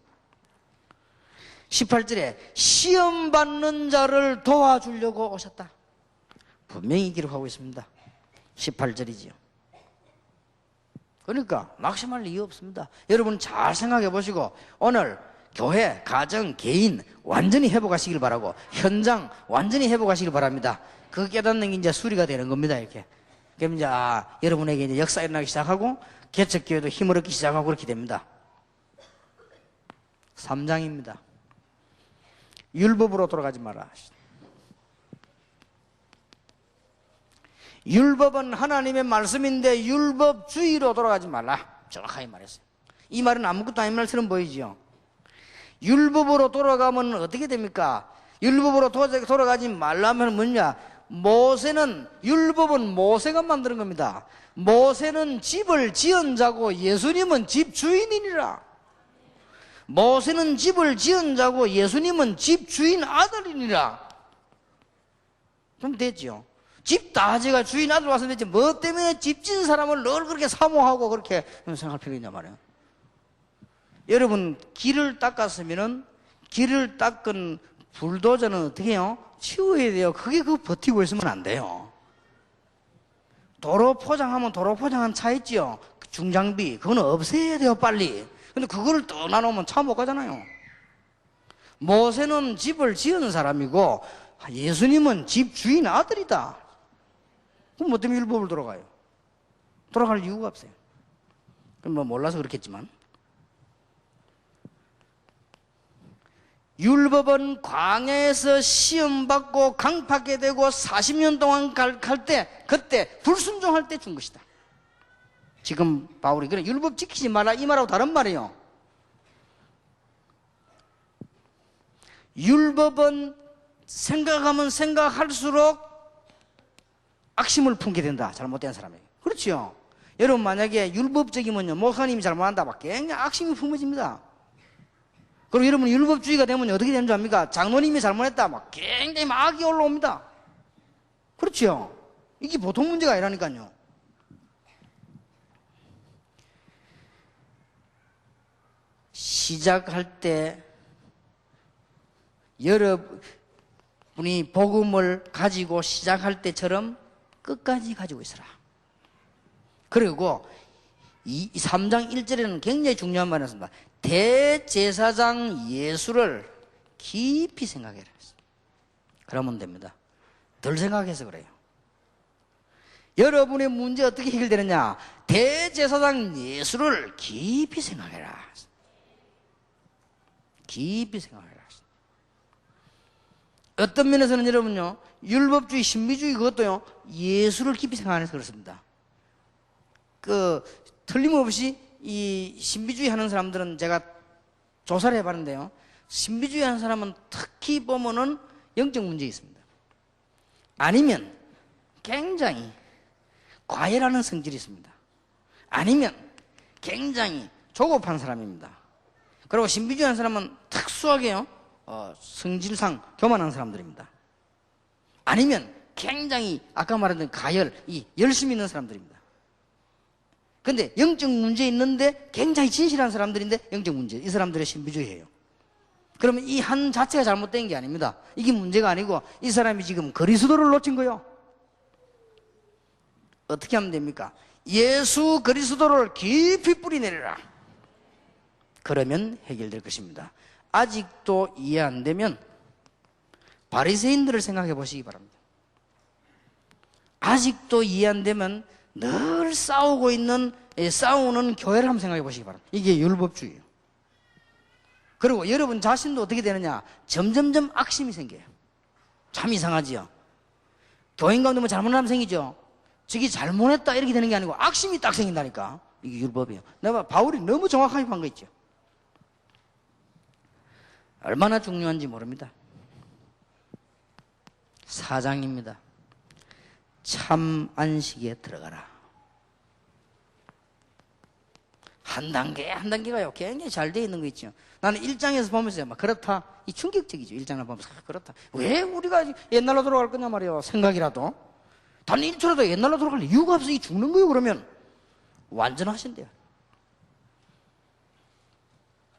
S2: 18절에 시험 받는 자를 도와주려고 오셨다. 분명히 기록하고 있습니다. 18절이지요. 그러니까 낙심할 이유 없습니다. 여러분 잘 생각해 보시고 오늘 교회, 가정, 개인 완전히 회복하시길 바라고 현장 완전히 회복하시길 바랍니다. 그 깨닫는 게 이제 수리가 되는 겁니다. 이렇게. 그럼 이제 여러분에게 이제 역사 일어나기 시작하고 개척교회도 힘을 얻기 시작하고 그렇게 됩니다. 3장입니다. 율법으로 돌아가지 마라. 율법은 하나님의 말씀인데 율법주의로 돌아가지 말라. 정확하게 말했어요. 이 말은 아무것도 아닌 말처럼 보이죠. 율법으로 돌아가면 어떻게 됩니까? 율법으로 돌아가지 말라면 뭐냐? 율법은 모세가 만드는 겁니다. 모세는 집을 지은 자고 예수님은 집 주인이니라. 모세는 집을 지은 자고 예수님은 집 주인 아들이니라. 그럼 됐죠. 집 다 지가 주인 아들 와서 됐지 뭐 때문에 집 지은 사람을 늘 그렇게 사모하고 그렇게 생각할 필요가 있냐 말이에요. 여러분 길을 닦았으면은 길을 닦은 불도저는 어떻게 해요? 치워야 돼요. 그게 버티고 있으면 안 돼요. 도로 포장하면 도로 포장한 차 있지요. 중장비 그거는 없애야 돼요 빨리. 근데 그거를 떠나놓으면 차 못 가잖아요. 모세는 집을 지은 사람이고 예수님은 집 주인 아들이다. 그럼 뭐 때문에 율법을 돌아가요? 돌아갈 이유가 없어요. 그럼 뭐 몰라서 그렇겠지만 율법은 광야에서 시험받고 강팍게 되고 40년 동안 갈 때 그때 불순종할 때 준 것이다. 지금 바울이 그래 율법 지키지 마라 이 말하고 다른 말이에요. 율법은 생각하면 생각할수록 악심을 품게 된다. 잘못된 사람에게. 그렇죠. 여러분 만약에 율법적이면요 목사님이 잘못한다 막 굉장히 악심이 품어집니다. 그리고 여러분 율법주의가 되면 어떻게 되는 줄 압니까? 장로님이 잘못했다 막 굉장히 악이 올라옵니다. 그렇죠. 이게 보통 문제가 아니라니까요. 시작할 때 여러분이 복음을 가지고 시작할 때처럼 끝까지 가지고 있어라. 그리고 3장 1절에는 굉장히 중요한 말이 있습니다. 대제사장 예수를 깊이 생각해라. 그러면 됩니다. 덜 생각해서 그래요. 여러분의 문제 어떻게 해결되느냐? 대제사장 예수를 깊이 생각해라. 깊이 생각해라. 어떤 면에서는 여러분요 율법주의, 신비주의 그것도요 예수를 깊이 생각해서 그렇습니다. 틀림없이 이 신비주의 하는 사람들은 제가 조사를 해봤는데요, 신비주의 하는 사람은 특히 보면은 영적 문제 있습니다. 아니면 굉장히 과열하는 성질이 있습니다. 아니면 굉장히 조급한 사람입니다. 그리고 신비주의 하는 사람은 특수하게요, 성질상 교만한 사람들입니다. 아니면 굉장히 아까 말했던 가열, 이 열심히 있는 사람들입니다. 근데 영적 문제 있는데 굉장히 진실한 사람들인데 영적 문제, 이 사람들의 신비주의예요. 그러면 이 한 자체가 잘못된 게 아닙니다. 이게 문제가 아니고 이 사람이 지금 그리스도를 놓친 거예요. 어떻게 하면 됩니까? 예수 그리스도를 깊이 뿌리내려라. 그러면 해결될 것입니다. 아직도 이해 안 되면 바리새인들을 생각해 보시기 바랍니다. 아직도 이해 안 되면 늘 싸우는 교회를 한번 생각해 보시기 바랍니다. 이게 율법주의예요. 그리고 여러분 자신도 어떻게 되느냐, 점점점 악심이 생겨요. 참 이상하지요. 교인 가운데 뭐 잘못한 사람 생기죠. 저기 잘못했다 이렇게 되는 게 아니고 악심이 딱 생긴다니까. 이게 율법이에요. 내가 바울이 너무 정확하게 한 거 있죠. 얼마나 중요한지 모릅니다. 4장입니다. 참 안식에 들어가라. 한 단계 한 단계가요 굉장히 잘 되어 있는 거 있죠. 나는 1장에서 보면서 막 그렇다, 이 충격적이죠. 1장을 보면서 그렇다, 왜 우리가 옛날로 돌아갈 거냐 말이에요. 생각이라도 단 1초라도 옛날로 돌아갈 이유가 없어. 이 죽는 거예요. 그러면 완전하신대요.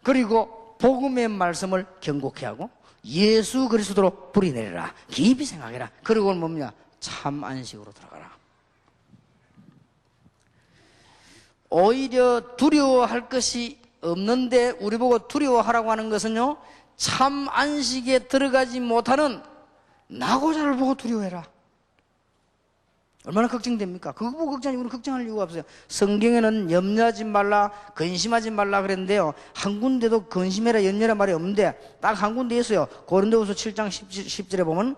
S2: 그리고 복음의 말씀을 경고케 하고 예수 그리스도로 뿌리내려라. 깊이 생각해라. 그리고 뭡니까? 참 안식으로 들어가라. 오히려 두려워할 것이 없는데 우리 보고 두려워하라고 하는 것은요, 참 안식에 들어가지 못하는 나고자를 보고 두려워해라. 얼마나 걱정됩니까? 그거 보고 걱정하니 우리는 걱정할 이유가 없어요. 성경에는 염려하지 말라, 근심하지 말라 그랬는데요, 한 군데도 근심해라, 염려라 말이 없는데 딱 한 군데 있어요. 고린도후서 7장 10절에 보면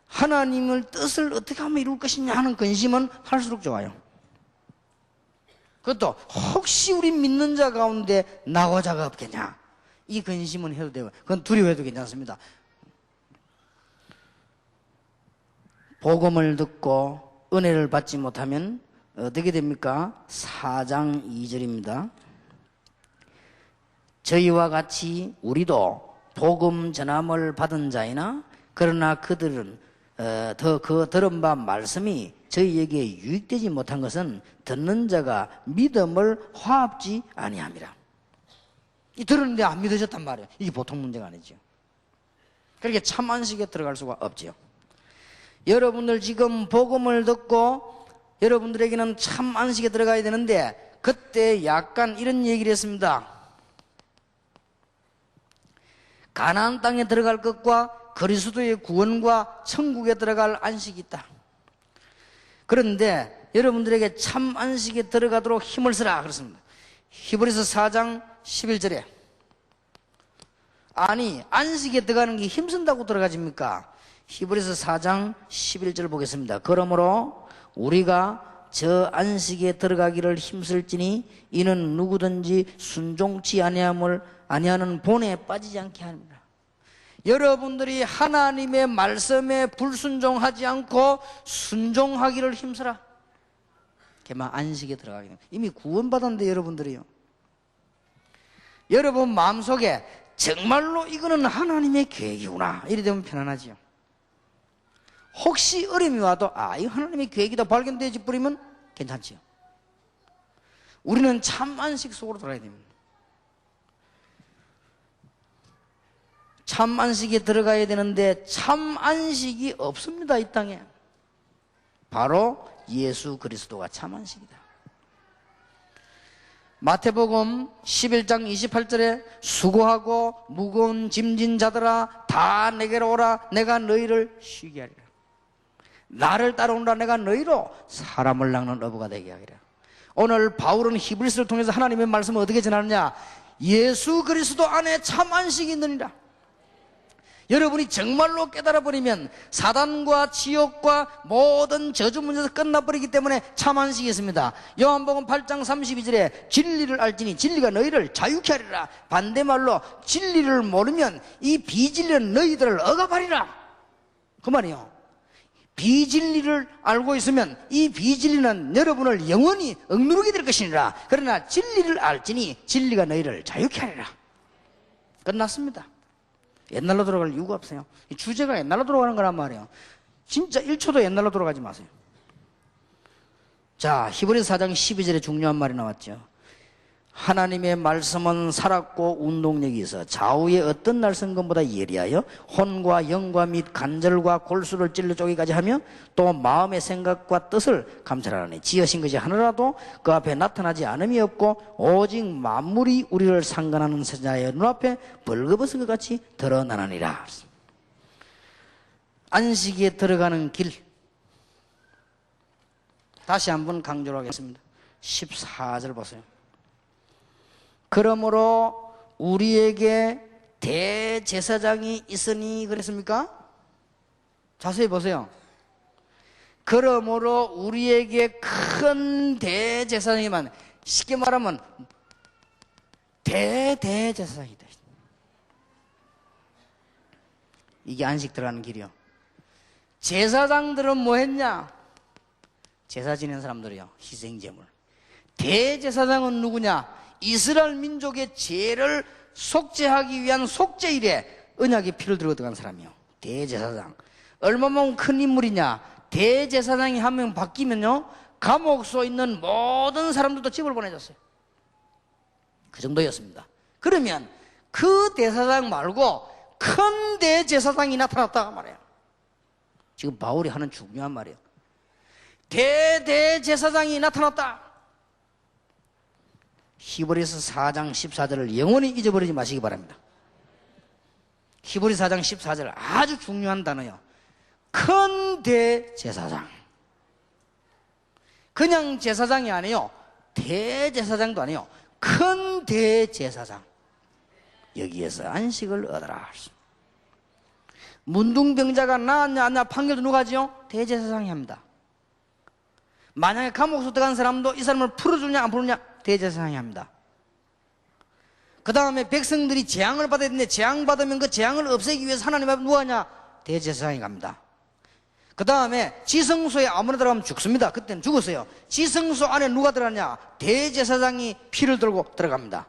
S2: 하나님의 뜻을 어떻게 하면 이룰 것이냐 하는 근심은 할수록 좋아요. 그것도 혹시 우리 믿는 자 가운데 나고자가 없겠냐, 이 근심은 해도 되고 그건 두려워해도 괜찮습니다. 복음을 듣고 은혜를 받지 못하면 어떻게 됩니까? 4장 2절입니다. 저희와 같이 우리도 복음 전함을 받은 자이나 그러나 그들은 그 들은 바 말씀이 저희에게 유익되지 못한 것은 듣는 자가 믿음을 화합지 아니함이라. 이 들었는데 안 믿어졌단 말이에요. 이게 보통 문제가 아니죠. 그렇게 참 안식에 들어갈 수가 없지요. 여러분들 지금 복음을 듣고 여러분들에게는 참 안식에 들어가야 되는데 그때 약간 이런 얘기를 했습니다. 가나안 땅에 들어갈 것과 그리스도의 구원과 천국에 들어갈 안식이 있다. 그런데 여러분들에게 참 안식에 들어가도록 힘을 쓰라 그렇습니다. 히브리서 4장 11절에 아니 안식에 들어가는 게 힘쓴다고 들어가집니까? 히브리서 4장 11절 보겠습니다. 그러므로 우리가 저 안식에 들어가기를 힘쓸지니 이는 누구든지 순종치 아니하는 본에 빠지지 않게 합니다. 여러분들이 하나님의 말씀에 불순종하지 않고 순종하기를 힘쓰라. 그만 안식에 들어가게 됩니다. 이미 구원받았는데 여러분들이요, 여러분 마음속에 정말로 이거는 하나님의 계획이구나 이래 되면 편안하지요. 혹시 어려움이 와도 이거 하나님의 계획이다 발견되지 버리면 괜찮지요. 우리는 참 안식 속으로 들어가야 됩니다. 참 안식에 들어가야 되는데 참 안식이 없습니다. 이 땅에 바로 예수 그리스도가 참 안식이다. 마태복음 11장 28절에 수고하고 무거운 짐진 자들아 다 내게로 오라 내가 너희를 쉬게 하리라. 나를 따라오라 내가 너희로 사람을 낚는 어부가 되게 하리라. 오늘 바울은 히브리서를 통해서 하나님의 말씀을 어떻게 전하느냐, 예수 그리스도 안에 참 안식이 있느니라. 여러분이 정말로 깨달아버리면 사단과 지옥과 모든 저주 문제에서 끝나버리기 때문에 참 안식이 있습니다. 요한복음 8장 32절에 진리를 알지니 진리가 너희를 자유케 하리라. 반대말로 진리를 모르면 이 비진리는 너희들을 억압하리라, 그 말이에요. 비진리를 알고 있으면 이 비진리는 여러분을 영원히 억누르게 될 것이니라. 그러나 진리를 알지니 진리가 너희를 자유케 하리라. 끝났습니다. 옛날로 돌아갈 이유가 없어요. 이 주제가 옛날로 돌아가는 거란 말이에요. 진짜 1초도 옛날로 돌아가지 마세요. 자, 히브리서 4장 12절에 중요한 말이 나왔죠. 하나님의 말씀은 살았고 운동력이 있어 좌우의 어떤 날성금보다 예리하여 혼과 영과 및 관절과 골수를 찔러 쪼개기까지 하며 또 마음의 생각과 뜻을 감찰하니 지으신 것이 하나라도 그 앞에 나타나지 않음이 없고 오직 만물이 우리를 상관하는 자의 눈앞에 벌거벗은 것 같이 드러나느니라. 안식에 들어가는 길, 다시 한번 강조를 하겠습니다. 14절 보세요. 그러므로 우리에게 대제사장이 있으니 그랬습니까? 자세히 보세요. 그러므로 우리에게 큰 대제사장이만, 쉽게 말하면 대제사장이다. 이게 안식 들어가는 길이요. 제사장들은 뭐 했냐? 제사 지낸 사람들이요, 희생제물. 대제사장은 누구냐? 이스라엘 민족의 죄를 속죄하기 위한 속죄일에 언약의 피를 들고 들어간 사람이요, 대제사장. 얼마만큼 큰 인물이냐? 대제사장이 한 명 바뀌면요, 감옥소에 있는 모든 사람들도 집을 보내줬어요. 그 정도였습니다. 그러면 그 대사장 말고 큰 대제사장이 나타났다 말이에요. 지금 바울이 하는 중요한 말이에요. 대제사장이 나타났다. 히브리서 4장 14절을 영원히 잊어버리지 마시기 바랍니다. 히브리서 4장 14절 아주 중요한 단어예요. 큰 대제사장. 그냥 제사장이 아니에요. 대제사장도 아니에요. 큰 대제사장. 여기에서 안식을 얻어라. 문둥병자가 나았냐 안 나 판결도 누가 하지요? 대제사장이 합니다. 만약에 감옥소 들어간 사람도 이 사람을 풀어주냐 안 풀어주냐 대제사장이 합니다. 그 다음에 백성들이 재앙을 받아야 되는데 재앙 받으면 그 재앙을 없애기 위해서 하나님 앞에 누가 하냐? 대제사장이 갑니다. 그 다음에 지성소에 아무나 들어가면 죽습니다. 그때는 죽었어요. 지성소 안에 누가 들어가냐? 대제사장이 피를 들고 들어갑니다.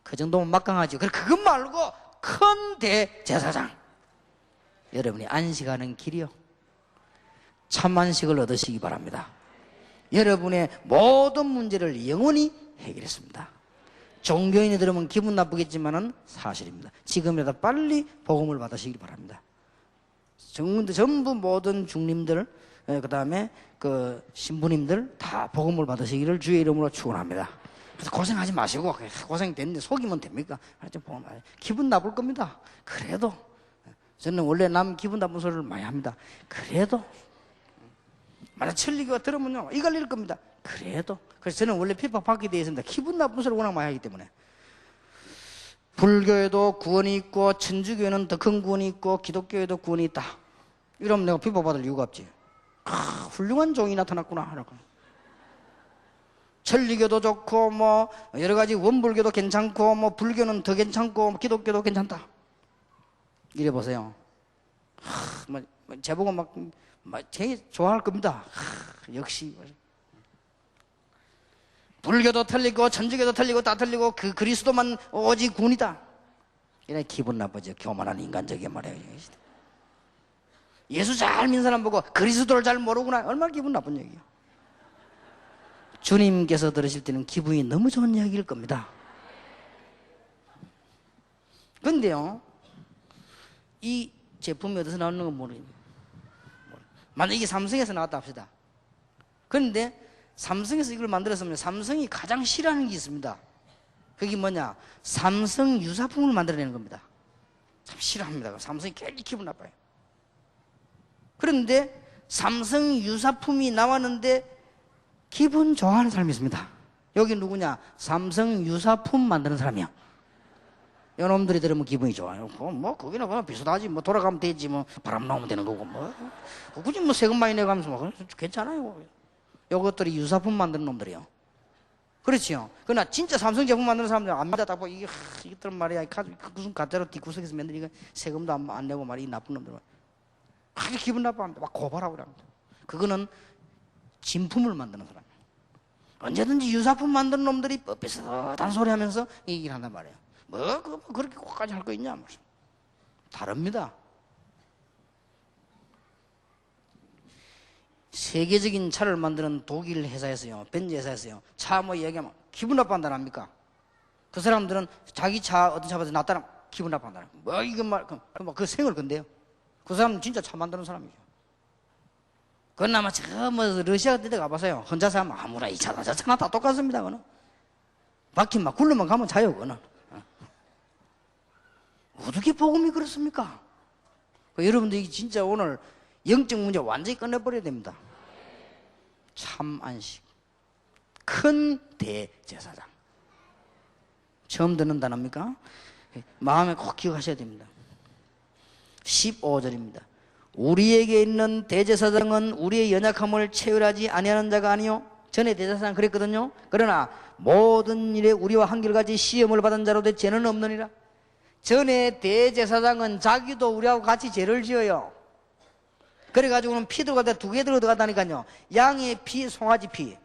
S2: 그 정도면 막강하죠. 그것 말고 큰 대제사장. 여러분이 안식하는 길이요, 참 안식을 얻으시기 바랍니다. 여러분의 모든 문제를 영원히 해결했습니다. 종교인이 들으면 기분 나쁘겠지만은 사실입니다. 지금이라도 빨리 복음을 받으시기 바랍니다. 전부 모든 중님들, 그 다음에 그 신부님들 다 복음을 받으시기를 주의 이름으로 축원합니다. 그래서 고생하지 마시고, 고생됐는데 속이면 됩니까? 기분 나쁠 겁니다. 그래도 저는 원래 남 기분 나쁜 소리를 많이 합니다. 그래도 만약 천리교가 들으면요 이갈 릴 겁니다. 그래도. 그래서 저는 원래 핍박받게 되어 있습니다. 기분 나쁜 소리를 워낙 많이 하기 때문에. 불교에도 구원이 있고 천주교에는 더 큰 구원이 있고 기독교에도 구원이 있다. 이러면 내가 핍박받을 이유가 없지. 훌륭한 종이 나타났구나 하라고. 천리교도 좋고 뭐 여러 가지 원불교도 괜찮고 뭐 불교는 더 괜찮고 뭐 기독교도 괜찮다. 이래 보세요. 제보고 막 되게 좋아할 겁니다. 역시 불교도 틀리고 천주교도 틀리고 다 틀리고 그 그리스도만 오직 군이다. 이래 기분 나쁘죠. 교만한 인간적인 말이에요. 예수 잘 믿는 사람 보고 그리스도를 잘 모르구나. 얼마나 기분 나쁜 얘기예요. 주님께서 들으실 때는 기분이 너무 좋은 이야기일 겁니다. 근데요, 이 제품이 어디서 나오는 건 모르겠네요. 만약 이게 삼성에서 나왔다 합시다. 그런데 삼성에서 이걸 만들었으면 삼성이 가장 싫어하는 게 있습니다. 그게 뭐냐? 삼성 유사품을 만들어내는 겁니다. 참 싫어합니다. 삼성이 굉장히 기분 나빠요. 그런데 삼성 유사품이 나왔는데 기분 좋아하는 사람이 있습니다. 여기 누구냐? 삼성 유사품 만드는 사람이야. 요놈들이 들으면 기분이 좋아요. 뭐 거기는 뭐 비슷하지. 뭐 돌아가면 되지. 뭐 바람 나오면 되는 거고 뭐 굳이 뭐 세금 많이 내가면서 뭐 괜찮아요. 요것들이 유사품 만드는 놈들이요. 그렇지요. 그러나 진짜 삼성 제품 만드는 사람들 안 믿어. 딱 보고 이게 이것들 말이야. 무슨 가짜로 뒷구석에서 맨날 이거 세금도 안 내고 말이 나쁜 놈들. 그렇게 기분 나빠합니다. 막 고발하고 그럽니다. 그거는 진품을 만드는 사람. 언제든지 유사품 만드는 놈들이 비슷한 소리 하면서 얘기를 한단 말이에요. 뭐 그렇게 꼭까지 할 거 있냐? 다릅니다. 세계적인 차를 만드는 독일 회사에서요, 벤츠 회사에서요, 차 뭐 얘기하면 기분 나빠한다 합니까? 그 사람들은 자기 차 어떤 차 봐서 낫다라 기분 나빠한다. 뭐 이건 그 생을 건데요. 그 사람은 진짜 차 만드는 사람이죠. 그나마 저 뭐 러시아 같은 데 가봐서요, 혼자서 하면 아무나 이 차나 저 차나 다 똑같습니다. 그는 바퀴 막 굴러만 가면 자요. 그는 어떻게 복음이 그렇습니까? 여러분들 이 진짜 오늘 영적 문제 완전히 끝내버려야 됩니다. 참 안식, 큰 대제사장. 처음 듣는 단어입니까? 마음에 꼭 기억하셔야 됩니다. 15절입니다. 우리에게 있는 대제사장은 우리의 연약함을 체휼하지 아니하는 자가 아니요. 전에 대제사장 그랬거든요. 그러나 모든 일에 우리와 한결같이 시험을 받은 자로되 죄는 없느니라. 전에 대제사장은 자기도 우리하고 같이 죄를 지어요. 그래가지고는 피 들어갈 때 2개 들어가다니까요. 양의 피, 송아지 피.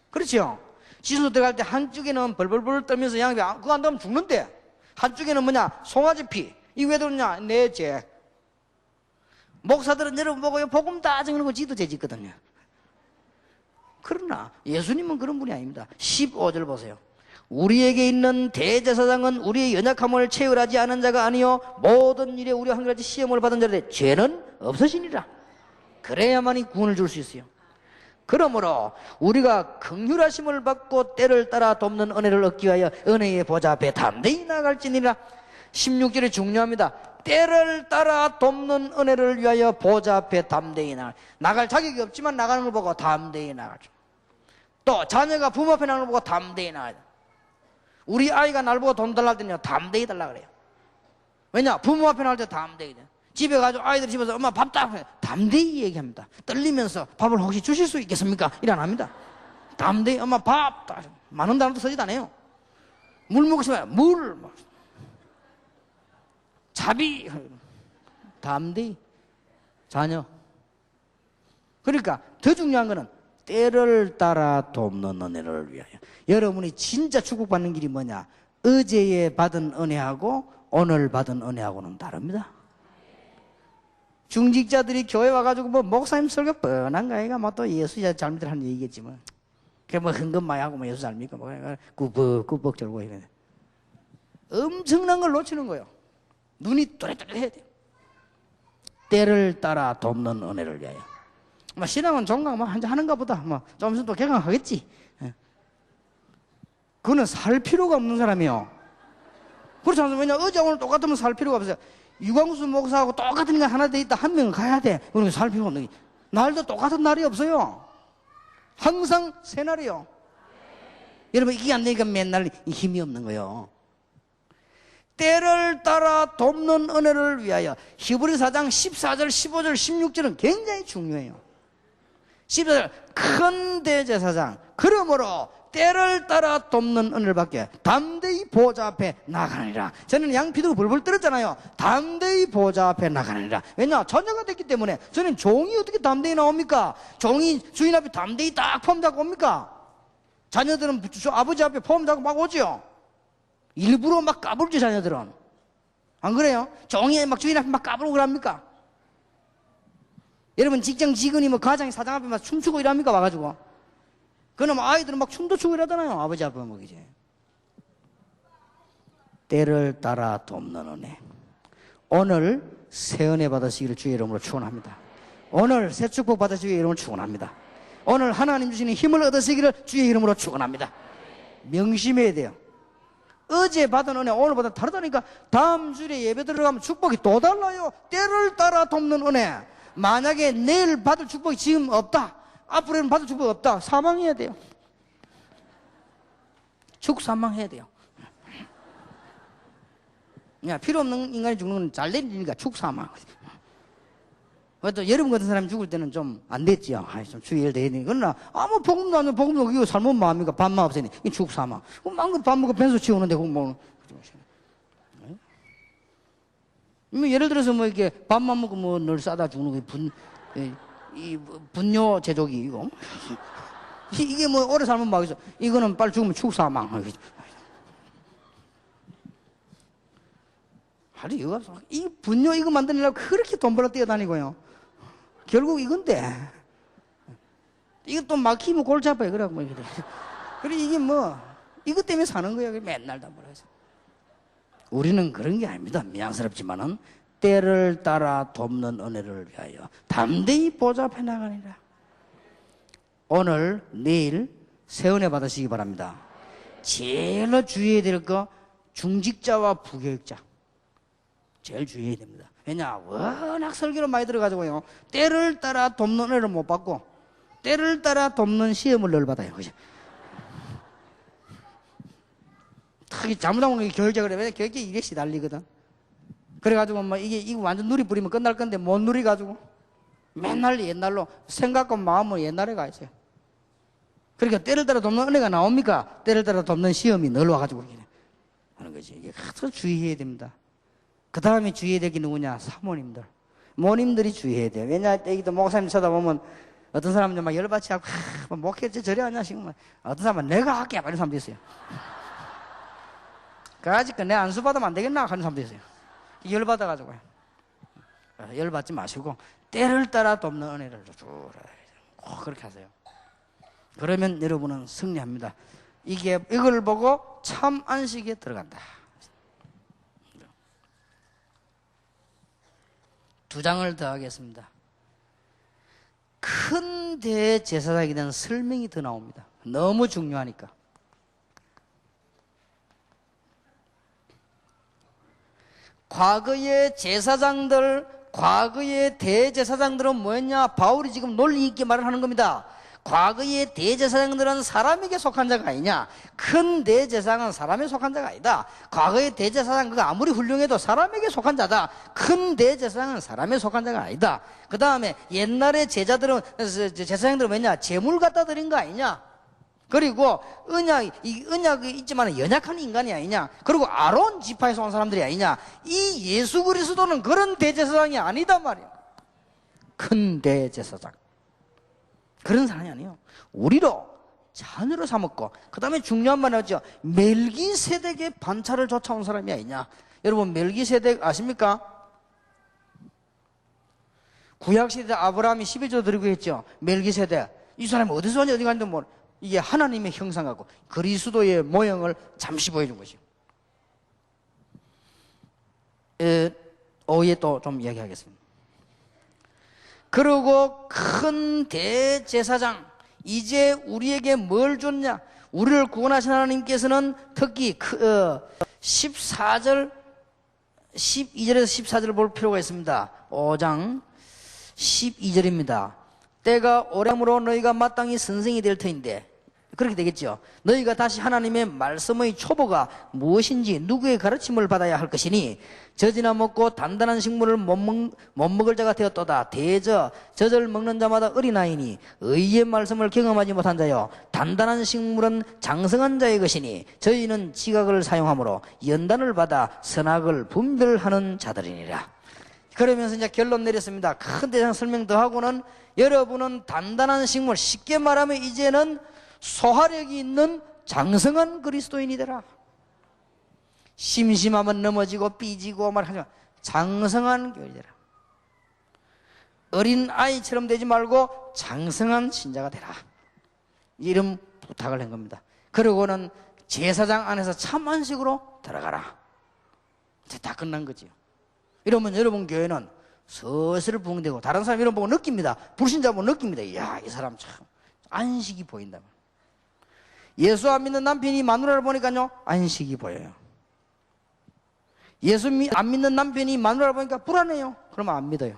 S2: 그렇죠? 지수 들어갈 때 한쪽에는 벌벌벌 떨면서 양이 그거 안 되면 죽는데, 한쪽에는 뭐냐? 송아지 피. 이거 왜 들었냐? 내 죄. 목사들은 여러분 보고요, 복음 다 정해놓고 지도 죄 짓거든요. 그러나 예수님은 그런 분이 아닙니다. 15절 보세요. 우리에게 있는 대제사장은 우리의 연약함을 체휼하지 않은 자가 아니요 모든 일에 우리와 한결같이 시험을 받은 자인데 죄는 없으시니라. 그래야만이 구원을 줄 수 있어요. 그러므로 우리가 긍휼하심을 받고 때를 따라 돕는 은혜를 얻기 위하여 은혜의 보좌 앞에 담대히 나아갈지니라. 16절이 중요합니다. 때를 따라 돕는 은혜를 위하여 보좌 앞에 담대히 나갈 자격이 없지만 나가는 걸 보고 담대히 나가죠. 또 자녀가 부모 앞에 나가는 걸 보고 담대히 나가죠. 우리 아이가 날 보고 돈 달라 할 때는요, 담대히 달라 그래요. 왜냐? 부모 앞에 나갈 때 담대히 돼. 집에 가지고 아이들이 집에서 엄마 밥 딱 담대히 얘기합니다. 떨리면서 밥을 혹시 주실 수 있겠습니까? 이래 안 합니다. 담대히 엄마 밥 딱. 많은 단어도 쓰지도 않아요. 물 먹고 싶어요. 물. 자비. 담대히. 자녀. 그러니까 더 중요한 거는 때를 따라 돕는 은혜를 위하여. 여러분이 진짜 축복받는 길이 뭐냐? 어제에 받은 은혜하고 오늘 받은 은혜하고는 다릅니다. 중직자들이 교회 와가지고 뭐 목사님 설교 뻔한 거 아이가 뭐 또 예수 잘못들 하는 얘기겠지만 그게 뭐 흥금 많이 하고 뭐 예수 잘닙니까? 뭐 꾸벅꾸벅 절고 이래. 엄청난 걸 놓치는 거예요. 눈이 또래또래해야 돼요. 때를 따라 돕는 은혜를 위하여. 뭐 신앙은 종강 뭐 한잔 하는가 보다. 뭐 좀 있으면 또 개강하겠지. 그거는 살 필요가 없는 사람이요. 그렇지 않습니까? 왜냐 어제 오늘 똑같으면 살 필요가 없어요. 유광수 목사하고 똑같은 게 하나 돼 있다. 한 명은 가야 돼. 그러니까 살 필요가 없는 게. 날도 똑같은 날이 없어요. 항상 새 날이요. 여러분 이게 안 되니까 맨날 힘이 없는 거예요. 때를 따라 돕는 은혜를 위하여. 히브리 4장 14절 15절 16절은 굉장히 중요해요. 14절 큰 대제사장 그러므로 때를 따라 돕는 은혜를 받게 담대히 보좌 앞에 나가느니라. 저는 양피도 벌벌 떨었잖아요. 담대히 보좌 앞에 나가느니라. 왜냐? 자녀가 됐기 때문에. 저는 종이 어떻게 담대히 나옵니까? 종이 주인 앞에 담대히 딱 폼 잡고 옵니까? 자녀들은 아버지 앞에 폼 잡고 막 오죠. 일부러 막 까불죠. 자녀들은 안 그래요? 종이 막 주인 앞에 막 까불고 그럽니까? 여러분 직장 직원이 뭐 가장이 사장 앞에 막 춤추고 이럽니까? 와가지고 그럼 아이들은 막 춤도 추고 이러잖아요. 아버지 앞에 뭐 이제. 때를 따라 돕는 은혜. 오늘 새 은혜 받으시기를 주의 이름으로 축원합니다. 오늘 새 축복 받으시기를 주의 이름으로 축원합니다. 오늘 하나님 주시는 힘을 얻으시기를 주의 이름으로 축원합니다. 명심해야 돼요. 어제 받은 은혜 오늘보다 다르다니까. 다음 주에 예배 들어가면 축복이 또 달라요. 때를 따라 돕는 은혜. 만약에 내일 받을 축복이 지금 없다. 앞으로는 받을 축복이 없다. 사망해야 돼요. 죽사망해야 돼요. 야, 필요 없는 인간이 죽는 건 잘 내리니까 축사망. 또 여러분 같은 사람이 죽을 때는 좀 안 됐지요. 좀 주의를 해야 되니. 그러나 아무 복음도 안 돼. 복음도 이거 잘못 마음이니까 밥만 없으니 이 축사망. 망고 밥 먹고 변소 치우는데 그거 뭐. 예를 들어서 뭐 이렇게 밥만 먹고 뭐 늘 싸다 죽는 게 분뇨 제조기 이거. 이게 뭐 오래 살면 막 있어. 이거는 빨리 죽으면 축사망. 하루 이유가 없어. 이 분뇨 이거 만드느라고 그렇게 돈 벌어 뛰어다니고요. 결국 이건데. 이거 또 막히면 골치 아파요. 그래갖고 뭐 이게. 그래 이게 뭐 이것 때문에 사는 거야. 맨날 다 뭐라 해서. 우리는 그런 게 아닙니다. 미안스럽지만은 때를 따라 돕는 은혜를 위하여 담대히 보좌해 나가니라. 오늘 내일 새 은혜 받으시기 바랍니다. 제일로 주의해야 될 거 중직자와 부교육자. 제일 주의해야 됩니다. 왜냐? 워낙 설교를 많이 들어가지고요. 때를 따라 돕는 은혜를 못 받고 때를 따라 돕는 시험을 늘 받아요. 그죠? 특히 잘못하면 교육자 그래. 왜냐? 교육자 이래 시달리거든. 그래가지고 뭐 이거 완전 누리 부리면 끝날 건데 못 누리가지고 맨날 옛날로 생각과 마음은 옛날에 가 있어요. 그러니까 때를 따라 돕는 은혜가 나옵니까? 때를 따라 돕는 시험이 늘 와가지고 이렇게 하는 거지. 이게 가서 주의해야 됩니다. 그 다음에 주의해야 될 게 누구냐? 사모님들. 모님들이 주의해야 돼요. 왜냐? 이또 목사님 쳐다보면 어떤 사람은 막 열받치 하고, 목회지 저리 하냐, 지금. 어떤 사람은 내가 할게. 이런 사람도 있어요. 그아직 내 안수 받으면 안 되겠나? 하는 사람도 있어요. 열받아가지고. 열받지 마시고, 때를 따라 돕는 은혜를 주라. 꼭 그렇게 하세요. 그러면 여러분은 승리합니다. 이걸 보고 참 안식에 들어간다. 두 장을 더 하겠습니다. 큰 대제사장에 대한 설명이 더 나옵니다. 너무 중요하니까. 과거의 제사장들, 과거의 대제사장들은 뭐였냐? 바울이 지금 논리 있게 말을 하는 겁니다. 과거의 대제사장들은 사람에게 속한 자가 아니냐? 큰 대제사장은 사람에 속한 자가 아니다. 과거의 대제사장 그가 아무리 훌륭해도 사람에게 속한 자다. 큰 대제사장은 사람에 속한 자가 아니다. 그 다음에 옛날에 제사장들은 뭐냐? 재물 갖다 드린 거 아니냐? 그리고 언약이 있지만 연약한 인간이 아니냐? 그리고 아론 지파에서 온 사람들이 아니냐? 이 예수 그리스도는 그런 대제사장이 아니다 말이야. 큰 대제사장. 그런 사람이 아니에요. 우리로 자녀로 삼았고, 그 다음에 중요한 말이 하죠. 멜기세덱의 반차를 쫓아온 사람이 아니냐. 여러분 멜기세덱 아십니까? 구약시대 아브라함이 11조 드리고 했죠. 멜기세덱. 이 사람이 어디서 왔는지 어디 갔는지 모르. 이게 하나님의 형상하고 그리스도의 모형을 잠시 보여준 것이요. 오후에 또 좀 이야기하겠습니다. 그리고 큰 대제사장, 이제 우리에게 뭘 줬냐? 우리를 구원하신 하나님께서는 특히 14절, 12절에서 14절을 볼 필요가 있습니다. 5장 12절입니다. 때가 오래므로 너희가 마땅히 선생이 될 터인데, 그렇게 되겠죠. 너희가 다시 하나님의 말씀의 초보가 무엇인지 누구의 가르침을 받아야 할 것이니 젖이나 먹고 단단한 식물을 못 먹을 자가 되었도다. 젖을 먹는 자마다 어린아이니 의의 말씀을 경험하지 못한 자요, 단단한 식물은 장성한 자의 것이니 저희는 지각을 사용함으로 연단을 받아 선악을 분별하는 자들이니라. 그러면서 이제 결론 내렸습니다. 큰 대상 설명 더 하고는 여러분은 단단한 식물, 쉽게 말하면 이제는 소화력이 있는 장성한 그리스도인이 되라. 심심하면 넘어지고 삐지고 말하지만 장성한 교회 되라. 어린 아이처럼 되지 말고 장성한 신자가 되라. 이런 부탁을 한 겁니다. 그러고는 제사장 안에서 참 안식으로 들어가라. 이제 다 끝난 거지요. 이러면 여러분 교회는 슬슬 부흥되고 다른 사람 이런 거 보고 느낍니다. 불신자 보고 느낍니다. 이야, 이 사람 참 안식이 보인다. 예수 안 믿는 남편이 마누라를 보니까요, 안식이 보여요. 예수 안 믿는 남편이 마누라를 보니까 불안해요. 그러면 안 믿어요.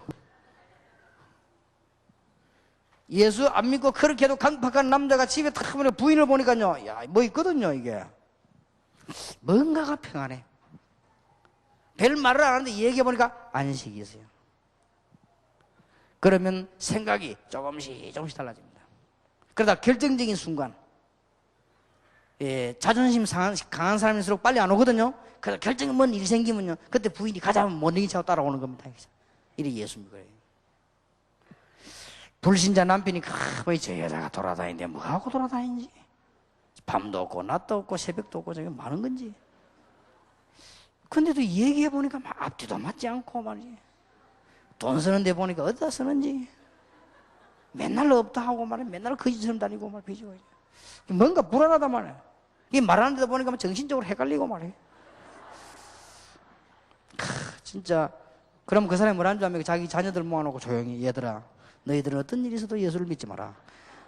S2: 예수 안 믿고 그렇게 해도 강팍한 남자가 집에 탁 부인을 보니까요, 야, 뭐 있거든요, 이게. 뭔가가 평안해. 별 말을 안 하는데 얘기해보니까 안식이 있어요. 그러면 생각이 조금씩 달라집니다. 그러다 결정적인 순간, 자존심 강한 사람일수록 빨리 안 오거든요. 그래서 결정이 뭔 일 생기면요, 그때 부인이 가자면 못 이기차고 따라오는 겁니다. 이래 예수님 그래요. 불신자 남편이 저 여자가 돌아다니는데 뭐하고 돌아다니는지, 밤도 없고 낮도 없고 새벽도 없고 저게 많은 건지. 근데도 얘기해보니까 막 앞뒤도 맞지 않고 말이지. 돈 쓰는데 보니까 어디다 쓰는지, 맨날 없다 하고 말이야. 맨날 거짓처럼 다니고 말이야. 뭔가 불안하단 말이야. 이 말하는 데도 보니까 정신적으로 헷갈리고 말이야. 진짜. 그럼 그 사람이 뭐라는 줄 아면 자기 자녀들 모아놓고 조용히, 얘들아, 너희들은 어떤 일이 있어도 예수를 믿지 마라.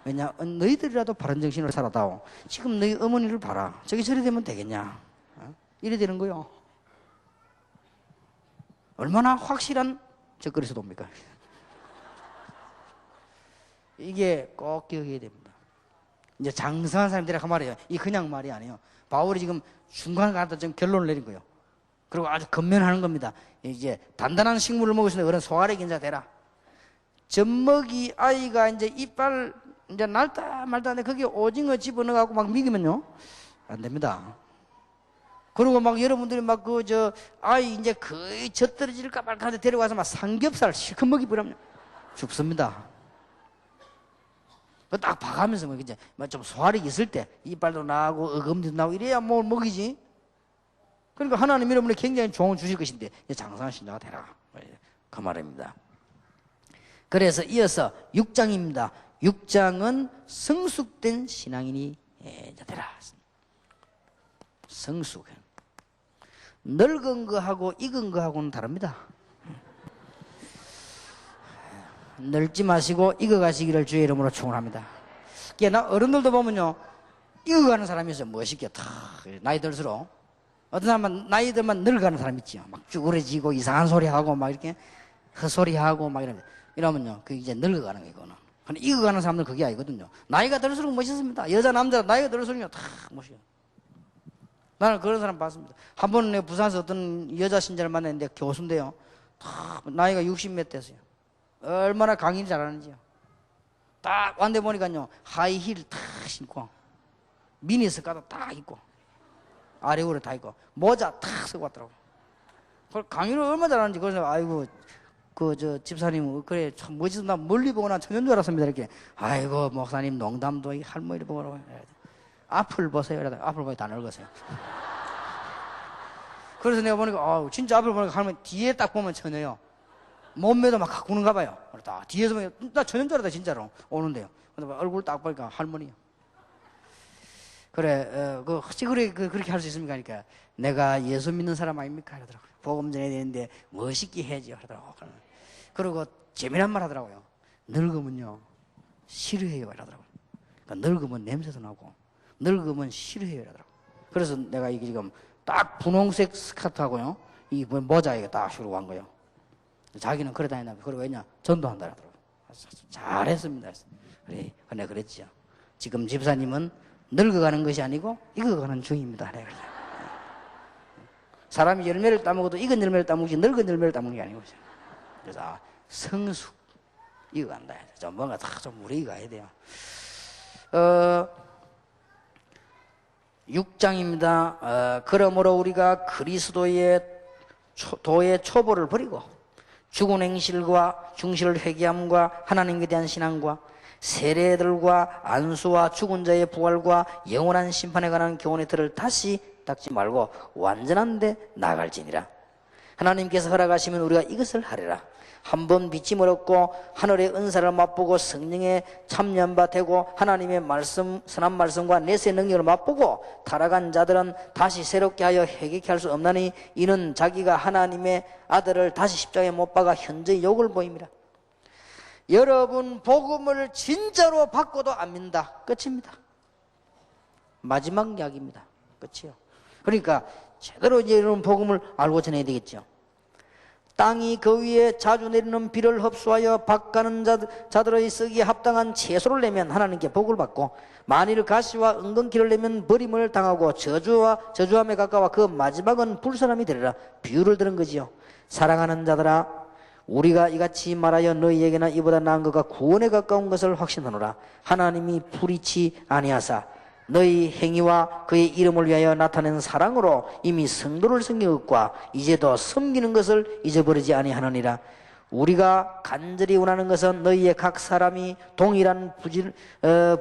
S2: 왜냐, 너희들이라도 바른 정신으로 살아다오. 지금 너희 어머니를 봐라. 저기 저리 되면 되겠냐? 이래 되는 거요. 얼마나 확실한 적거리에서 돕니까? 이게 꼭 기억해야 됩니다. 이제 장성한 사람들이 그 말이에요. 이 그냥 말이 아니에요. 바울이 지금 중간에 가다 지금 결론을 내린 거예요. 그리고 아주 건면하는 겁니다. 이제 단단한 식물을 먹으시는 어른 소아래 인자 되라. 젖먹이 아이가 이제 이빨 이제 날다 말다 하는데 거기에 오징어 집어넣어갖고 막 먹이면요, 안 됩니다. 그리고 막 여러분들이 막 아이 이제 거의 젖떨어질까 말까 하는데 데려가서 막 삼겹살 실컷 먹이버리면 죽습니다. 딱 봐가면서 뭐 이제 좀 소화력이 있을 때 이빨도 나고 어금니도 나고 이래야 뭘 먹이지. 그러니까 하나님 여러분이 굉장히 좋은 주실 것인데 장성한 신자가 되라, 그 말입니다. 그래서 이어서 6장입니다. 6장은 성숙된 신앙인이 되라. 성숙. 늙은 거하고 익은 거하고는 다릅니다. 늙지 마시고 익어가시기를 주의 이름으로 축원합니다. 나 어른들도 보면요, 익어가는 사람이 있어요. 멋있게 다 나이 들수록. 어떤 사람은 나이 들면 늙어가는 사람 있지요. 막 쭈그러지고 이상한 소리 하고 막 이렇게 헛소리 하고 막 이러면요, 그 이제 늙어가는 거예요. 이거는. 근데 익어가는 사람들은 그게 아니거든요. 나이가 들수록 멋있습니다. 여자 남자 나이가 들수록요 다 멋있어요. 나는 그런 사람 봤습니다. 한 번은 내가 부산에서 어떤 여자 신자를 만났는데 교수인데요, 다 나이가 60몇 됐어요. 얼마나 강의를 잘하는지요. 딱 왔는데 보니까요, 하이힐 탁 신고 미니스커트 딱 입고 아래우로 다 입고 모자 탁 쓰고 왔더라고. 그걸 강의를 얼마나 잘하는지. 그래서 아이고 집사님 그래 참 멋지다. 나 멀리 보고 난 천연 줄 알았습니다. 이렇게. 아이고 목사님 농담도 이 할머니를 보고 앞을 보세요. 이러다가 앞을 보니 다 늙었어요. 그래서 내가 보니까 진짜 앞을 보니까 할머니 뒤에 딱 보면 처녀요. 몸매도 막 가꾸는가 봐요. 딱 뒤에서 보면 나 처녀인 줄 알았다 진짜로. 오는데요. 근데 얼굴 딱 보니까 할머니요. 그래 어찌 그렇게 할 수 있습니까? 그러니까 내가 예수 믿는 사람 아닙니까? 하더라고요. 복음 전해야 되는데 멋있게 해야지 하더라고요. 그리고 재미난 말 하더라고요. 늙으면요 싫어해요 하더라고요. 그러니까 늙으면 냄새도 나고 늙으면 싫어해요 하더라고요. 그래서 내가 이게 지금 딱 분홍색 스커트하고요 이 모자에 딱 주고 간 거예요. 자기는 그래 다닌다. 그리고 왜냐? 전도한다 하더라고요. 잘했습니다. 그래, 내가 그랬죠. 지금 집사님은 늙어가는 것이 아니고 익어가는 중입니다. 사람이 열매를 따먹어도 익은 열매를 따먹지 늙은 열매를 따먹는 게 아니고. 그래서 성숙, 익어간다. 좀 뭔가 좀 우리 익어야 돼요. 6장입니다. 그러므로 우리가 그리스도의 도의 초보를 버리고 죽은 행실과 중실을 회개함과 하나님께 대한 신앙과 세례들과 안수와 죽은 자의 부활과 영원한 심판에 관한 교훈의 틀을 다시 닦지 말고 완전한 데 나아갈지니라. 하나님께서 허락하시면 우리가 이것을 하리라. 한번 믿짐을 얻고 하늘의 은사를 맛보고 성령에 참여한 바 되고 하나님의 말씀, 선한 말씀과 내세 능력을 맛보고 타락한 자들은 다시 새롭게 하여 회개케 할 수 없나니 이는 자기가 하나님의 아들을 다시 십자가에 못 박아 현저히 욕을 보입니다. 여러분 복음을 진짜로 받고도 안 믿는다. 끝입니다. 마지막 약입니다. 끝이요. 그러니까 제대로 이제 여러분 복음을 알고 전해야 되겠죠.
S1: 땅이 그 위에 자주 내리는 비를 흡수하여 밭가는 자들의 쓰기에 합당한 채소를 내면 하나님께 복을 받고, 만일 가시와 은근키를 내면 버림을 당하고 저주함에 가까워 그 마지막은 불사람이 되리라. 비유를 들은 거지요. 사랑하는 자들아, 우리가 이같이 말하여 너희에게나 이보다 나은 것과 구원에 가까운 것을 확신하노라. 하나님이 불의치 아니하사 너희 행위와 그의 이름을 위하여 나타낸 사랑으로 이미 성도를 섬긴 것과 이제도 섬기는 것을 잊어버리지 아니하느니라. 우리가 간절히 원하는 것은 너희의 각 사람이 동일한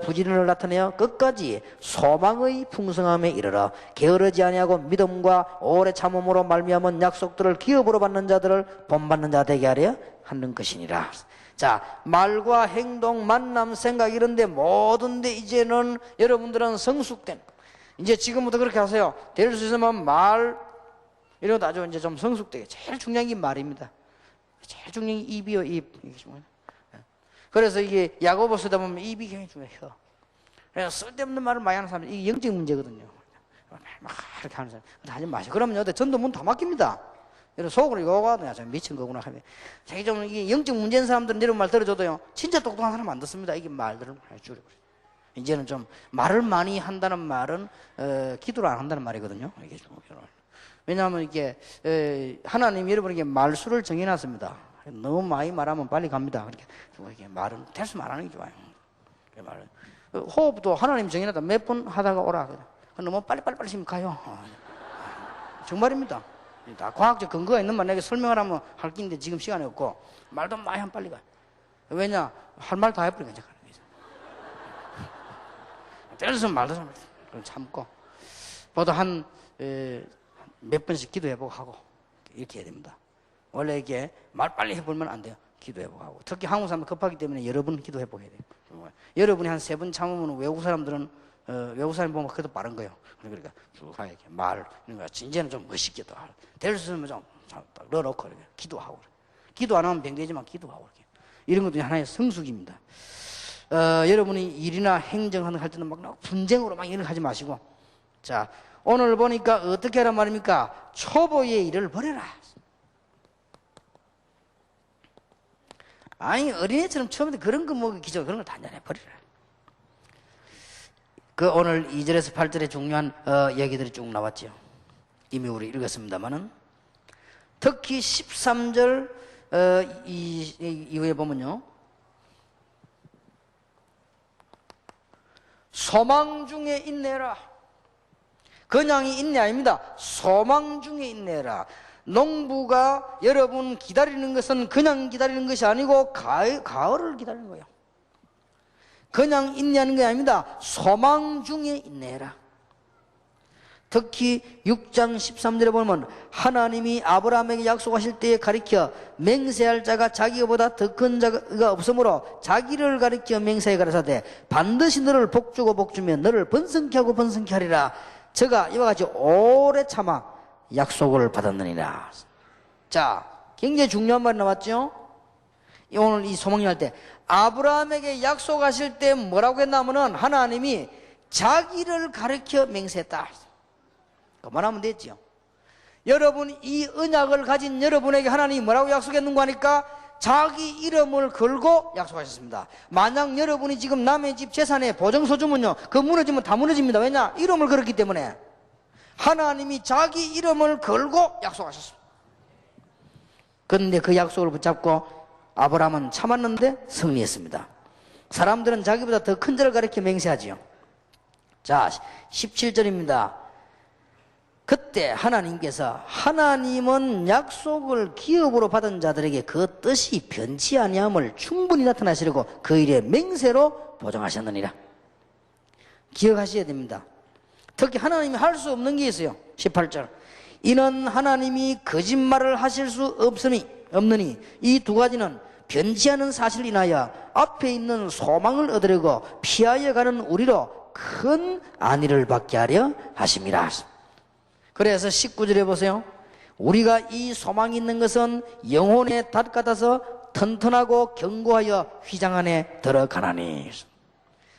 S1: 부지런을 나타내어 끝까지 소망의 풍성함에 이르러 게으르지 아니하고 믿음과 오래 참음으로 말미암은 약속들을 기업으로 받는 자들을 본받는 자 되게 하려 하는 것이니라. 자, 말과 행동, 만남, 생각 이런데 모든데 이제는 여러분들은 성숙된, 이제 지금부터 그렇게 하세요. 될 수 있으면 말 이런 거 아주 이제 좀 성숙되게. 제일 중요한 게 말입니다. 제일 중요한 게 입이요, 입. 그래서 이게 야고보 쓰다 보면 입이 굉장히 중요해요. 그래서 쓸데없는 말을 많이 하는 사람들, 이게 영적 문제거든요. 막 이렇게 하는 사람, 하지 마세요. 그러면 어때? 전도 문 다 막힙니다. 속으로 요가 내가 좀 미친 거구나 하면, 자기 좀 이게 영적 문제인 사람들은 이런 말 들어줘도요, 진짜 똑똑한 사람 안 듣습니다. 이게 말들을 많이 줄여버려요. 이제는 좀 말을 많이 한다는 말은 기도를 안 한다는 말이거든요. 이게 좀 왜냐하면 이게 하나님이 여러분에게 말수를 정해놨습니다. 너무 많이 말하면 빨리 갑니다. 그렇게 말은 대수 말하는 게 좋아요. 호흡도 하나님 정해놨다. 몇 분 하다가 오라. 너무 빨리 시면 가요. 정말입니다. 다 과학적 근거가 있는 말 내가 설명을 하면 할 게 있는데 지금 시간이 없고, 말도 많이 하면 빨리 가. 왜냐? 할 말 다 해버리니까 괜찮아. 때려서 말도 좀 참고, 보다 한 몇 번씩 기도해보고 하고 이렇게 해야 됩니다. 원래 이게 말 빨리 해보면 안 돼요. 기도해보고 하고. 특히 한국 사람은 급하기 때문에 여러 번 기도해보게 돼요. 여러분이 한 3번 참으면 외국 사람들은 외국 사람 보면 그래도 빠른 거예요. 그러니까 쭉 하게 말 이런 거 진짜는 좀 멋있게 또 될 수 있으면 좀 넣어놓고 이렇게 기도하고, 기도 안 하면 병되지만 기도하고 이렇게. 이런 것도 하나의 성숙입니다. 여러분이 일이나 행정하는 할 때는 막 분쟁으로 막 일을 하지 마시고, 자, 오늘 보니까 어떻게 하란 말입니까? 초보의 일을 버려라. 아니, 어린애처럼 처음에 그런 거 뭐 기저 그런 걸 단단히 버려라. 그 오늘 2절에서 8절에 중요한 얘기들이 쭉 나왔죠. 이미 우리 읽었습니다만은, 특히 13절 이후에 보면요, 소망 중에 인내라. 그냥이 인내 아닙니다. 소망 중에 인내라. 농부가 여러분 기다리는 것은 그냥 기다리는 것이 아니고 가을을 기다리는 거예요. 그냥 인내하는 게 아닙니다. 소망 중에 인내해라. 특히 6장 13절에 보면 하나님이 아브라함에게 약속하실 때에 가리켜 맹세할 자가 자기보다 더 큰 자가 없으므로 자기를 가리켜 맹세해 가라사대 반드시 너를 복주고 복주며 너를 번성케 하고 번성케 하리라. 저가 이와 같이 오래 참아 약속을 받았느니라. 자, 굉장히 중요한 말이 나왔죠. 오늘 이 소망이 할 때 아브라함에게 약속하실 때 뭐라고 했냐면은 하나님이 자기를 가리켜 맹세했다. 그만하면 됐죠. 여러분, 이 언약을 가진 여러분에게 하나님이 뭐라고 약속했는가 하니까 자기 이름을 걸고 약속하셨습니다. 만약 여러분이 지금 남의 집 재산에 보증서주면요, 그 무너지면 다 무너집니다. 왜냐? 이름을 걸었기 때문에. 하나님이 자기 이름을 걸고 약속하셨습니다. 그런데 그 약속을 붙잡고 아브라함은 참았는데 승리했습니다. 사람들은 자기보다 더 큰 자를 가리켜 맹세하지요. 자, 17절입니다. 그때 하나님께서 하나님은 약속을 기업으로 받은 자들에게 그 뜻이 변치 아니함을 충분히 나타나시려고 그 일에 맹세로 보장하셨느니라. 기억하셔야 됩니다. 특히 하나님이 할 수 없는 게 있어요. 18절. 이는 하나님이 거짓말을 하실 수 없느니 이 두 가지는 변치 않은 사실을 인하여 앞에 있는 소망을 얻으려고 피하여 가는 우리로 큰 안위를 받게 하려 하심이라. 그래서 19절에 보세요. 우리가 이 소망이 있는 것은 영혼의 닷 같아서 튼튼하고 견고하여 휘장 안에 들어가나니.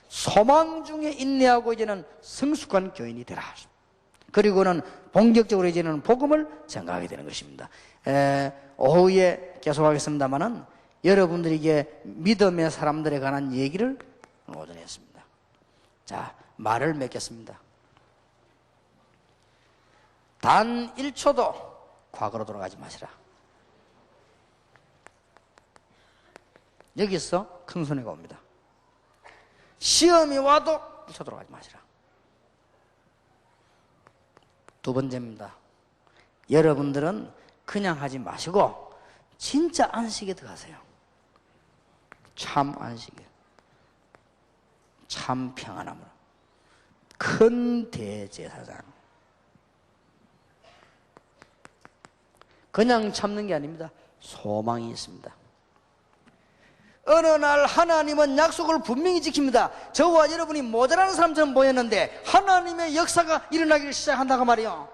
S1: 소망 중에 인내하고 이제는 성숙한 교인이 되라.
S2: 그리고는 본격적으로 이제는 복음을 전가하게 되는 것입니다. 오후에 계속하겠습니다만은 여러분들에게 믿음의 사람들에 관한 얘기를 오전에 했습니다. 자, 말을 맺겠습니다. 단 1초도 과거로 돌아가지 마시라. 여기서 큰 손해가 옵니다. 시험이 와도 1초 돌아가지 마시라. 두 번째입니다. 여러분들은 그냥 하지 마시고 진짜 안식에 들어가세요. 참 안식에, 참 평안함으로. 큰 대제사장. 그냥 참는 게 아닙니다. 소망이 있습니다. 어느 날 하나님은 약속을 분명히 지킵니다. 저와 여러분이 모자라는 사람처럼 보였는데 하나님의 역사가 일어나기를 시작한다고 말이요.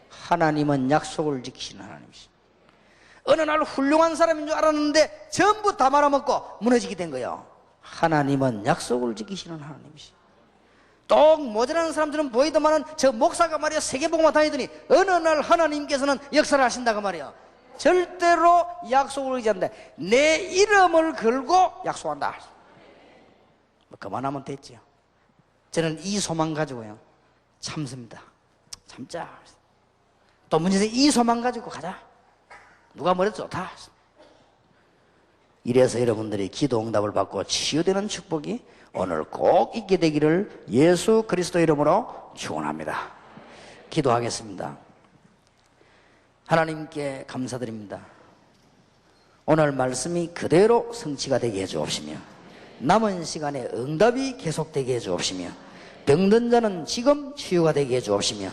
S2: 하나님은 약속을 지키시는 하나님이십니다. 어느 날 훌륭한 사람인 줄 알았는데 전부 다 말아먹고 무너지게 된 거예요. 하나님은 약속을 지키시는 하나님이십니다. 똑 모자라는 사람들은 보이더만은 저 목사가 말이야 세계복음화 다니더니 어느 날 하나님께서는 역사를 하신다고 말이야. 절대로 약속을 의지한다. 내 이름을 걸고 약속한다. 뭐 그만하면 됐지요. 저는 이 소망 가지고요 참습니다. 참자. 또 문제는 이 소망 가지고 가자. 누가 뭐랬어? 좋다. 이래서 여러분들이 기도 응답을 받고 치유되는 축복이 오늘 꼭 있게 되기를 예수 그리스도 이름으로 축원합니다. 기도하겠습니다. 하나님께 감사드립니다. 오늘 말씀이 그대로 성취가 되게 해주옵시며 남은 시간에 응답이 계속되게 해주옵시며 병든 자는 지금 치유가 되게 해주옵시며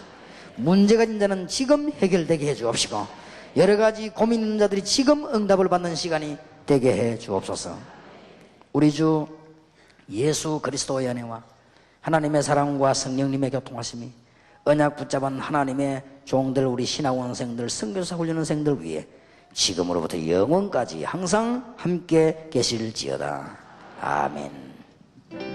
S2: 문제가 있는 자는 지금 해결되게 해주옵시고 여러 가지 고민 있는 자들이 지금 응답을 받는 시간이 되게 해주옵소서. 우리 주 예수 그리스도의 은혜와 하나님의 사랑과 성령님의 교통하심이 언약 붙잡은 하나님의 종들, 우리 신학원생들, 선교사 훈련원생들 위해 지금으로부터 영원까지 항상 함께 계실지어다. 아멘.